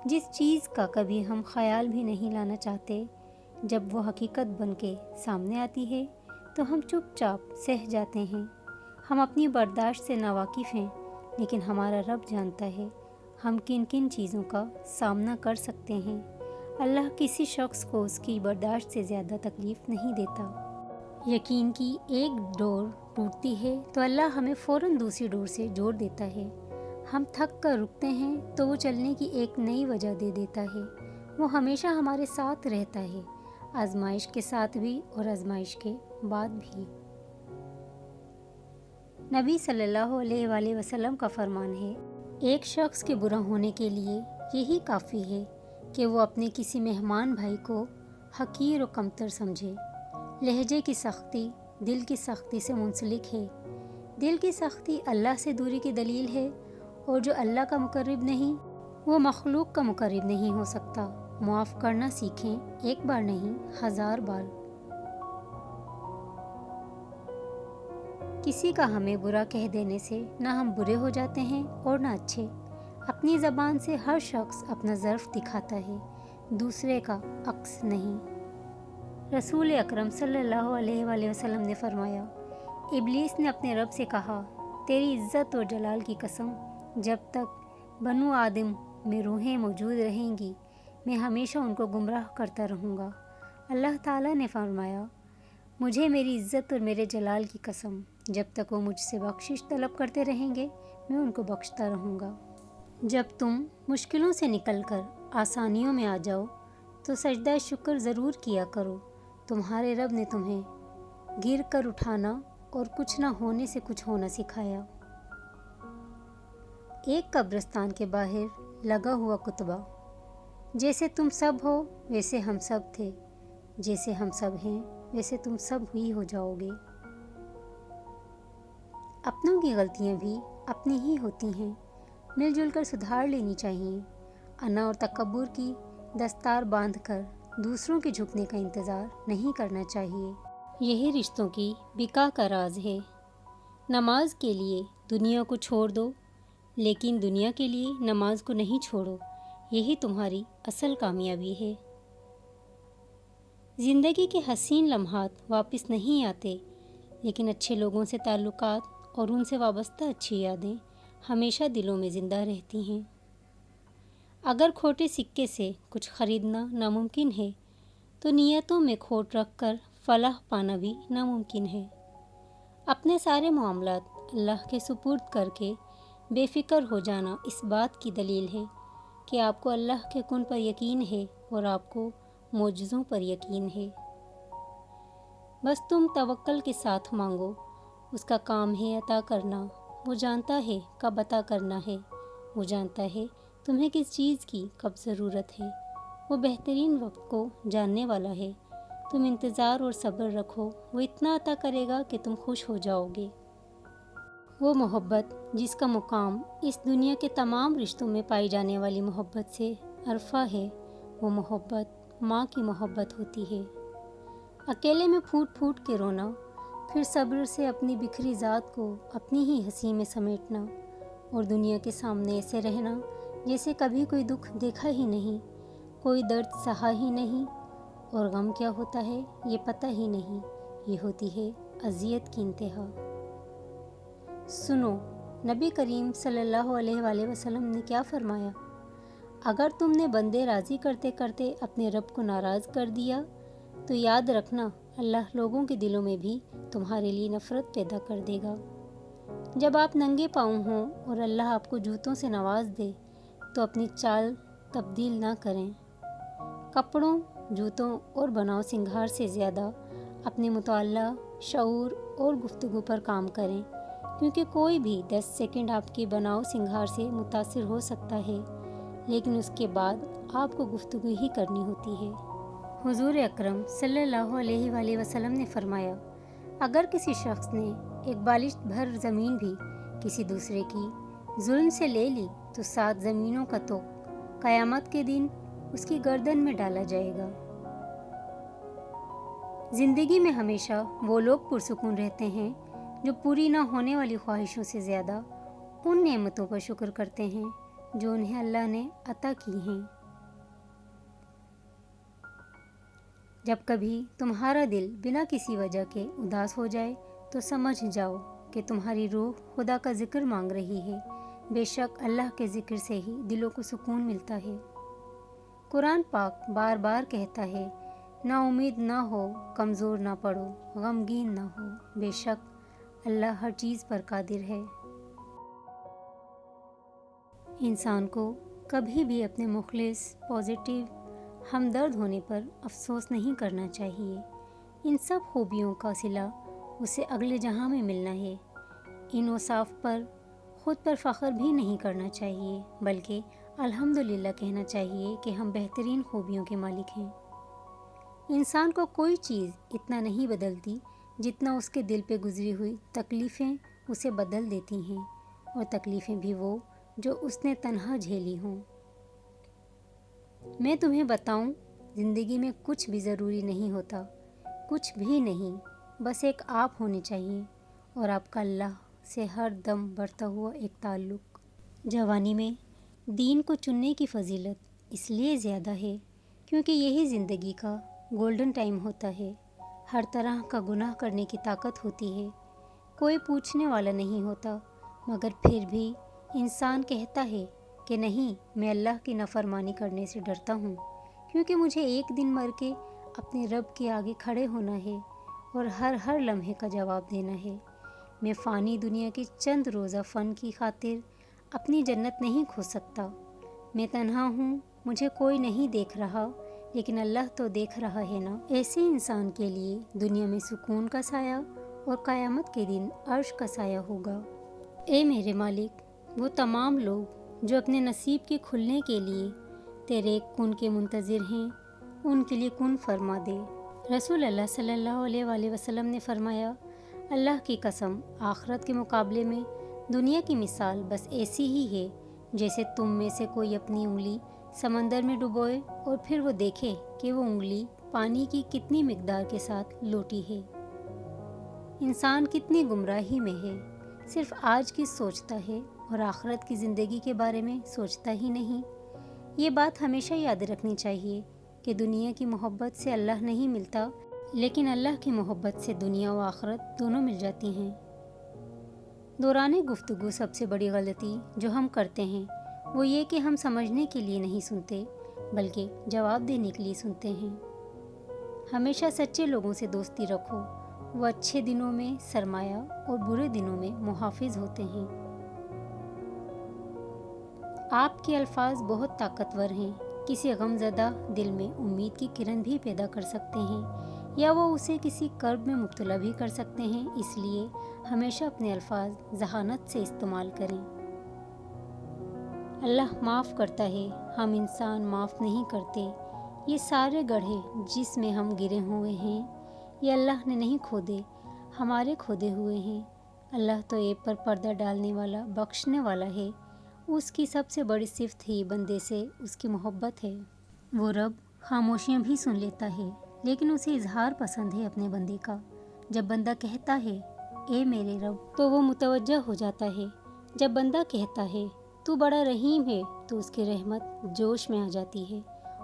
جس چیز کا کبھی ہم خیال بھی نہیں لانا چاہتے، جب وہ حقیقت بن کے سامنے آتی ہے تو ہم چپ چاپ سہ جاتے ہیں۔ ہم اپنی برداشت سے ناواقف ہیں، لیکن ہمارا رب جانتا ہے ہم کن کن چیزوں کا سامنا کر سکتے ہیں۔ اللہ کسی شخص کو اس کی برداشت سے زیادہ تکلیف نہیں دیتا۔ یقین کی ایک ڈور ٹوٹتی ہے تو اللہ ہمیں فوراً دوسری ڈور سے جوڑ دیتا ہے۔ ہم تھک کر رکتے ہیں تو وہ چلنے کی ایک نئی وجہ دے دیتا ہے۔ وہ ہمیشہ ہمارے ساتھ رہتا ہے، آزمائش کے ساتھ بھی اور آزمائش کے بعد بھی۔ نبی صلی اللہ علیہ وآلہ وسلم کا فرمان ہے، ایک شخص کے برا ہونے کے لیے یہی کافی ہے کہ وہ اپنے کسی مہمان بھائی کو حقیر و کمتر سمجھے۔ لہجے کی سختی دل کی سختی سے منسلک ہے۔ دل کی سختی اللہ سے دوری کی دلیل ہے، اور جو اللہ کا مقرب نہیں وہ مخلوق کا مقرب نہیں ہو سکتا۔ معاف کرنا سیکھیں، ایک بار نہیں 1000 بار۔ کسی کا ہمیں برا کہہ دینے سے نہ ہم برے ہو جاتے ہیں اور نہ اچھے۔ اپنی زبان سے ہر شخص اپنا ظرف دکھاتا ہے، دوسرے کا عکس نہیں۔ رسول اکرم صلی اللہ علیہ وآلہ وسلم نے فرمایا، ابلیس نے اپنے رب سے کہا، تیری عزت اور جلال کی قسم، جب تک بنو آدم میں روحیں موجود رہیں گی میں ہمیشہ ان کو گمراہ کرتا رہوں گا۔ اللہ تعالیٰ نے فرمایا، مجھے میری عزت اور میرے جلال کی قسم، جب تک وہ مجھ سے بخشش طلب کرتے رہیں گے میں ان کو بخشتا رہوں گا۔ جب تم مشکلوں سے نکل کر آسانیوں میں آ جاؤ تو سجدہ شکر ضرور کیا کرو۔ تمہارے رب نے تمہیں گر کر اٹھانا اور کچھ نہ ہونے سے کچھ ہونا سکھایا۔ ایک قبرستان کے باہر لگا ہوا کتبہ، جیسے تم سب ہو ویسے ہم سب تھے، جیسے ہم سب ہیں ویسے تم سب ہی ہو جاؤ گے۔ اپنوں کی غلطیاں بھی اپنی ہی ہوتی ہیں، مل جل کر سدھار لینی چاہیے۔ انا اور تکبر کی دستار باندھ کر دوسروں کے جھکنے کا انتظار نہیں کرنا چاہیے۔ یہی رشتوں کی بقا کا راز ہے۔ نماز کے لیے دنیا کو چھوڑ دو، لیکن دنیا کے لیے نماز کو نہیں چھوڑو، یہی تمہاری اصل کامیابی ہے۔ زندگی کے حسین لمحات واپس نہیں آتے، لیکن اچھے لوگوں سے تعلقات اور ان سے وابستہ اچھی یادیں ہمیشہ دلوں میں زندہ رہتی ہیں۔ اگر کھوٹے سکے سے کچھ خریدنا ناممکن ہے تو نیتوں میں کھوٹ رکھ کر فلاح پانا بھی ناممکن ہے۔ اپنے سارے معاملات اللہ کے سپرد کر کے بے فکر ہو جانا اس بات کی دلیل ہے کہ آپ کو اللہ کے کن پر یقین ہے اور آپ کو معجزوں پر یقین ہے۔ بس تم توکل کے ساتھ مانگو، اس کا کام ہے عطا کرنا۔ وہ جانتا ہے کب عطا کرنا ہے، وہ جانتا ہے تمہیں کس چیز کی کب ضرورت ہے، وہ بہترین وقت کو جاننے والا ہے۔ تم انتظار اور صبر رکھو، وہ اتنا عطا کرے گا کہ تم خوش ہو جاؤ گے۔ وہ محبت جس کا مقام اس دنیا کے تمام رشتوں میں پائی جانے والی محبت سے عرفہ ہے، وہ محبت ماں کی محبت ہوتی ہے۔ اکیلے میں پھوٹ پھوٹ کے رونا، پھر صبر سے اپنی بکھری ذات کو اپنی ہی ہنسی میں سمیٹنا، اور دنیا کے سامنے ایسے رہنا جیسے کبھی کوئی دکھ دیکھا ہی نہیں، کوئی درد سہا ہی نہیں، اور غم کیا ہوتا ہے یہ پتہ ہی نہیں، یہ ہوتی ہے اذیت کی انتہا۔ سنو، نبی کریم صلی اللہ علیہ وآلہ وسلم نے کیا فرمایا، اگر تم نے بندے راضی کرتے کرتے اپنے رب کو ناراض کر دیا تو یاد رکھنا اللہ لوگوں کے دلوں میں بھی تمہارے لیے نفرت پیدا کر دے گا۔ جب آپ ننگے پاؤں ہوں اور اللہ آپ کو جوتوں سے نواز دے تو اپنی چال تبدیل نہ کریں۔ کپڑوں، جوتوں اور بناؤ سنگھار سے زیادہ اپنے مطالعہ، شعور اور گفتگو پر کام کریں، کیونکہ کوئی بھی 10 سیکنڈ آپ کے بناؤ سنگھار سے متاثر ہو سکتا ہے، لیکن اس کے بعد آپ کو گفتگو ہی کرنی ہوتی ہے۔ حضور اکرم صلی اللہ علیہ وآلہ وسلم نے فرمایا، اگر کسی شخص نے ایک بالشت بھر زمین بھی کسی دوسرے کی ظلم سے لے لی تو 7 زمینوں کا طوق قیامت کے دن اس کی گردن میں ڈالا جائے گا۔ زندگی میں ہمیشہ وہ لوگ پرسکون رہتے ہیں جو پوری نہ ہونے والی خواہشوں سے زیادہ ان نعمتوں پر شکر کرتے ہیں جو انہیں اللہ نے عطا کی ہیں۔ جب کبھی تمہارا دل بنا کسی وجہ کے اداس ہو جائے تو سمجھ جاؤ کہ تمہاری روح خدا کا ذکر مانگ رہی ہے۔ بے شک اللہ کے ذکر سے ہی دلوں کو سکون ملتا ہے۔ قرآن پاک بار بار کہتا ہے، نا امید نہ ہو، کمزور نہ پڑو، غمگین نہ ہو، بے شک اللہ ہر چیز پر قادر ہے۔ انسان کو کبھی بھی اپنے مخلص، پازیٹیو، ہمدرد ہونے پر افسوس نہیں کرنا چاہیے۔ ان سب خوبیوں کا صلہ اسے اگلے جہاں میں ملنا ہے۔ ان اوصاف پر خود پر فخر بھی نہیں کرنا چاہیے، بلکہ الحمدللہ کہنا چاہیے کہ ہم بہترین خوبیوں کے مالک ہیں۔ انسان کو کوئی چیز اتنا نہیں بدلتی جتنا اس کے دل پہ گزری ہوئی تکلیفیں اسے بدل دیتی ہیں، اور تکلیفیں بھی وہ جو اس نے تنہا جھیلی ہوں۔ میں تمہیں بتاؤں، زندگی میں کچھ بھی ضروری نہیں ہوتا، کچھ بھی نہیں، بس ایک آپ ہونے چاہیے، اور آپ کا اللہ سے ہر دم بڑھتا ہوا ایک تعلق۔ جوانی میں دین کو چننے کی فضیلت اس لیے زیادہ ہے کیونکہ یہی زندگی کا گولڈن ٹائم ہوتا ہے۔ ہر طرح کا گناہ کرنے کی طاقت ہوتی ہے، کوئی پوچھنے والا نہیں ہوتا، مگر پھر بھی انسان کہتا ہے کہ نہیں، میں اللہ کی نافرمانی کرنے سے ڈرتا ہوں، کیونکہ مجھے ایک دن مر کے اپنے رب کے آگے کھڑے ہونا ہے اور ہر لمحے کا جواب دینا ہے۔ میں فانی دنیا کے چند روزہ فن کی خاطر اپنی جنت نہیں کھو سکتا۔ میں تنہا ہوں، مجھے کوئی نہیں دیکھ رہا، لیکن اللہ تو دیکھ رہا ہے نا۔ ایسے انسان کے لیے دنیا میں سکون کا سایہ اور قیامت کے دن عرش کا سایہ ہوگا۔ اے میرے مالک، وہ تمام لوگ جو اپنے نصیب کے کھلنے کے لیے تیرے کن کے منتظر ہیں، ان کے لیے کن فرما دے۔ رسول اللہ صلی اللہ علیہ وآلہ وسلم نے فرمایا، اللہ کی قسم، آخرت کے مقابلے میں دنیا کی مثال بس ایسی ہی ہے جیسے تم میں سے کوئی اپنی انگلی سمندر میں ڈبوئے اور پھر وہ دیکھے کہ وہ انگلی پانی کی کتنی مقدار کے ساتھ لوٹی ہے۔ انسان کتنی گمراہی میں ہے، صرف آج کی سوچتا ہے اور آخرت کی زندگی کے بارے میں سوچتا ہی نہیں۔ یہ بات ہمیشہ یاد رکھنی چاہیے کہ دنیا کی محبت سے اللہ نہیں ملتا، لیکن اللہ کی محبت سے دنیا و آخرت دونوں مل جاتی ہیں۔ دوران گفتگو سب سے بڑی غلطی جو ہم کرتے ہیں وہ یہ کہ ہم سمجھنے کے لیے نہیں سنتے بلکہ جواب دینے کے لیے سنتے ہیں۔ ہمیشہ سچے لوگوں سے دوستی رکھو، وہ اچھے دنوں میں سرمایہ اور برے دنوں میں محافظ ہوتے ہیں۔ آپ کے الفاظ بہت طاقتور ہیں، کسی غم زدہ دل میں امید کی کرن بھی پیدا کر سکتے ہیں، یا وہ اسے کسی کرب میں مبتلا بھی کر سکتے ہیں۔ اس لیے ہمیشہ اپنے الفاظ ذہانت سے استعمال کریں۔ اللہ معاف کرتا ہے، ہم انسان معاف نہیں کرتے۔ یہ سارے گڑھے جس میں ہم گرے ہوئے ہیں، یہ اللہ نے نہیں کھودے، ہمارے کھودے ہوئے ہیں۔ اللہ تو ایپ پر پردہ ڈالنے والا، بخشنے والا ہے۔ اس کی سب سے بڑی صفت ہی بندے سے اس کی محبت ہے۔ وہ رب خاموشیاں بھی سن لیتا ہے، لیکن اسے اظہار پسند ہے اپنے بندے کا۔ جب بندہ کہتا ہے اے میرے رب تو وہ متوجہ ہو جاتا ہے۔ جب بندہ کہتا ہے تو بڑا رحیم ہے تو اس کی رحمت جوش میں آ جاتی ہے،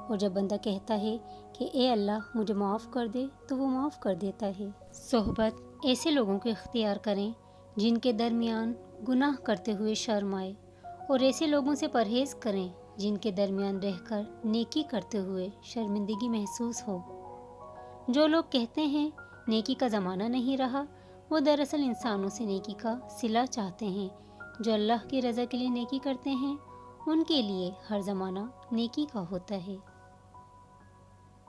اور جب بندہ کہتا ہے کہ اے اللہ مجھے معاف کر دے تو وہ معاف کر دیتا ہے۔ صحبت ایسے لوگوں کو اختیار کریں جن کے درمیان گناہ کرتے ہوئے شرم آئے، اور ایسے لوگوں سے پرہیز کریں جن کے درمیان رہ کر نیکی کرتے ہوئے شرمندگی محسوس ہو۔ جو لوگ کہتے ہیں نیکی کا زمانہ نہیں رہا، وہ دراصل انسانوں سے نیکی کا صلہ چاہتے ہیں۔ جو اللہ کی رضا کے لیے نیکی کرتے ہیں ان کے لیے ہر زمانہ نیکی کا ہوتا ہے۔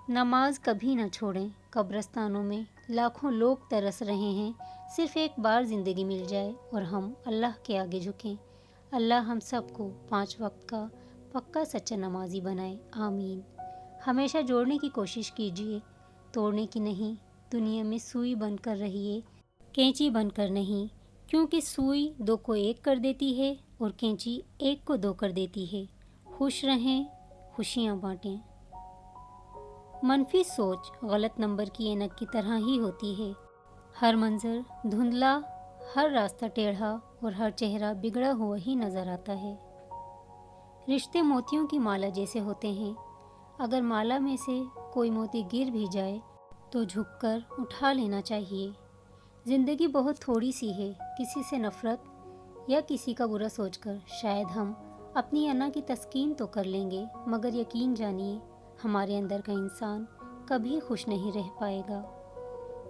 نماز کبھی نہ چھوڑیں۔ قبرستانوں میں لاکھوں لوگ ترس رہے ہیں، صرف ایک بار زندگی مل جائے اور ہم اللہ کے آگے جھکیں۔ اللہ ہم سب کو 5 وقت کا پکا سچا نمازی بنائے، آمین۔ ہمیشہ جوڑنے کی کوشش کیجیے، توڑنے کی نہیں۔ دنیا میں سوئی بن کر رہیے، کینچی بن کر نہیں، کیونکہ سوئی 2 کو 1 کر دیتی ہے اور کینچی 1 کو 2 کر دیتی ہے۔ خوش رہیں، خوشیاں بانٹیں۔ منفی سوچ غلط نمبر کی اینک کی طرح ہی ہوتی ہے۔ ہر منظر دھندلا، ہر راستہ ٹیڑھا اور ہر چہرہ بگڑا ہوا ہی نظر آتا ہے۔ رشتے موتیوں کی مالا جیسے ہوتے ہیں، اگر مالا میں سے کوئی موتی گر بھی جائے تو جھک کر اٹھا لینا چاہیے۔ زندگی بہت تھوڑی سی ہے، کسی سے نفرت یا کسی کا برا سوچ کر شاید ہم اپنی انا کی تسکین تو کر لیں گے، مگر یقین جانیے ہمارے اندر کا انسان کبھی خوش نہیں رہ پائے گا۔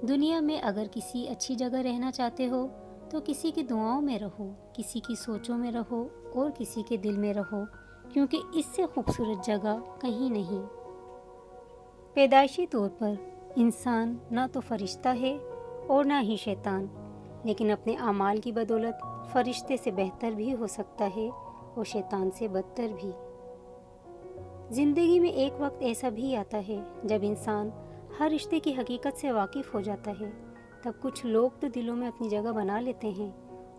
دنیا میں اگر کسی اچھی جگہ رہنا چاہتے ہو تو کسی کی دعاؤں میں رہو، کسی کی سوچوں میں رہو اور کسی کے دل میں رہو، کیونکہ اس سے خوبصورت جگہ کہیں نہیں۔ پیدائشی طور پر انسان نہ تو فرشتہ ہے اور نہ ہی شیطان، لیکن اپنے اعمال کی بدولت فرشتے سے بہتر بھی ہو سکتا ہے اور شیطان سے بدتر بھی۔ زندگی میں ایک وقت ایسا بھی آتا ہے جب انسان ہر رشتے کی حقیقت سے واقف ہو جاتا ہے، تب کچھ لوگ تو دلوں میں اپنی جگہ بنا لیتے ہیں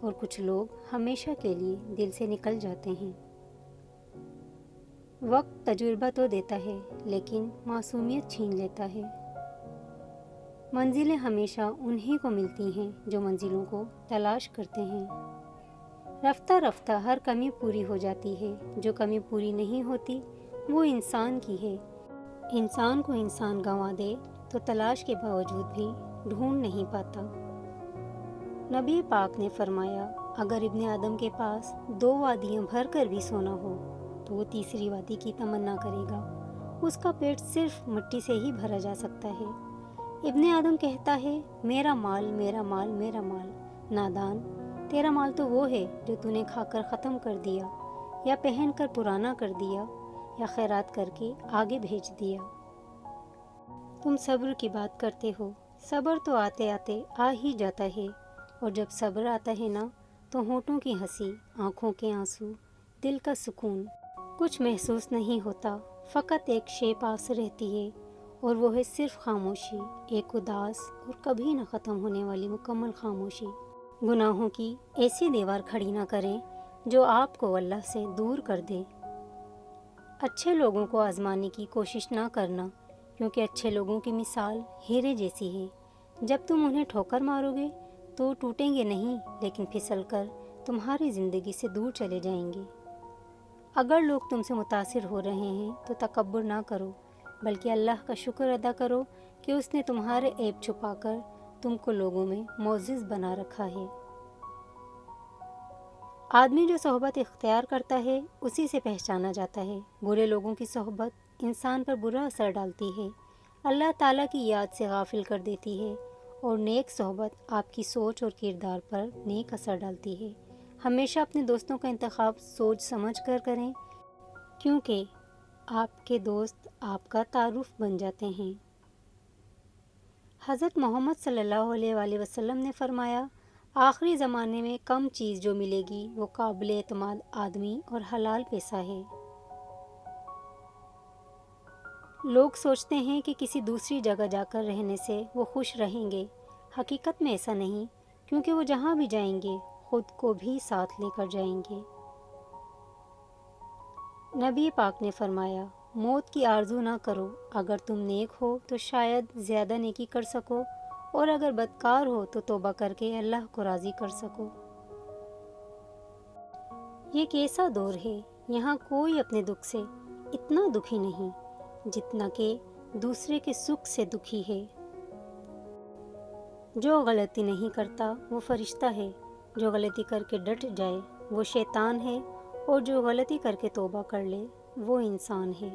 اور کچھ لوگ ہمیشہ کے لیے دل سے نکل جاتے ہیں۔ وقت تجربہ تو دیتا ہے لیکن معصومیت چھین لیتا ہے۔ منزلیں ہمیشہ انہی کو ملتی ہیں جو منزلوں کو تلاش کرتے ہیں۔ رفتہ رفتہ ہر کمی پوری ہو جاتی ہے، جو کمی پوری نہیں ہوتی وہ انسان کی ہے۔ انسان کو انسان گنوا دے تو تلاش کے باوجود بھی ڈھونڈ نہیں پاتا۔ نبی پاک نے فرمایا، اگر ابن آدم کے پاس 2 وادیاں بھر کر بھی سونا ہو تو وہ تیسری وادی کی تمنا کرے گا۔ اس کا پیٹ صرف مٹی سے ہی بھرا جا سکتا ہے۔ ابن آدم کہتا ہے، میرا مال میرا مال میرا مال۔ نادان، تیرا مال تو وہ ہے جو تو نے کھا کر ختم کر دیا، یا پہن کر پرانا کر دیا، یا خیرات کر کے آگے بھیج دیا۔ تم صبر کی بات کرتے ہو، صبر تو آتے آتے آ ہی جاتا ہے، اور جب صبر آتا ہے نا تو ہونٹوں کی ہنسی، آنکھوں کے آنسو، دل کا سکون، کچھ محسوس نہیں ہوتا، فقط ایک شے پاس رہتی ہے اور وہ ہے صرف خاموشی، ایک اداس اور کبھی نہ ختم ہونے والی مکمل خاموشی۔ گناہوں کی ایسی دیوار کھڑی نہ کریں جو آپ کو اللہ سے دور کر دے۔ اچھے لوگوں کو آزمانے کی کوشش نہ کرنا، کیونکہ اچھے لوگوں کی مثال ہیرے جیسی ہے، جب تم انہیں ٹھوکر مارو گے تو ٹوٹیں گے نہیں، لیکن پھسل کر تمہاری زندگی سے دور چلے جائیں گے۔ اگر لوگ تم سے متاثر ہو رہے ہیں تو تکبر نہ کرو، بلکہ اللہ کا شکر ادا کرو کہ اس نے تمہارے عیب چھپا کر تم کو لوگوں میں معزز بنا رکھا ہے۔ آدمی جو صحبت اختیار کرتا ہے اسی سے پہچانا جاتا ہے۔ برے لوگوں کی صحبت انسان پر برا اثر ڈالتی ہے، اللہ تعالیٰ کی یاد سے غافل کر دیتی ہے، اور نیک صحبت آپ کی سوچ اور کردار پر نیک اثر ڈالتی ہے۔ ہمیشہ اپنے دوستوں کا انتخاب سوچ سمجھ کر کریں، کیونکہ آپ کے دوست آپ کا تعارف بن جاتے ہیں۔ حضرت محمد صلی اللہ علیہ وآلہ وسلم نے فرمایا، آخری زمانے میں کم چیز جو ملے گی وہ قابل اعتماد آدمی اور حلال پیسہ ہے۔ لوگ سوچتے ہیں کہ کسی دوسری جگہ جا کر رہنے سے وہ خوش رہیں گے، حقیقت میں ایسا نہیں، کیونکہ وہ جہاں بھی جائیں گے خود کو بھی ساتھ لے کر جائیں گے۔ نبی پاک نے فرمایا، موت کی آرزو نہ کرو، اگر تم نیک ہو تو شاید زیادہ نیکی کر سکو، اور اگر بدکار ہو تو توبہ کر کے اللہ کو راضی کر سکو۔ یہ کیسا دور ہے، یہاں کوئی اپنے دکھ سے اتنا دکھی نہیں جتنا کہ دوسرے کے سکھ سے دکھی ہے۔ جو غلطی نہیں کرتا وہ فرشتہ ہے، جو غلطی کر کے ڈٹ جائے وہ شیطان ہے، اور جو غلطی کر کے توبہ کر لے وہ انسان ہے۔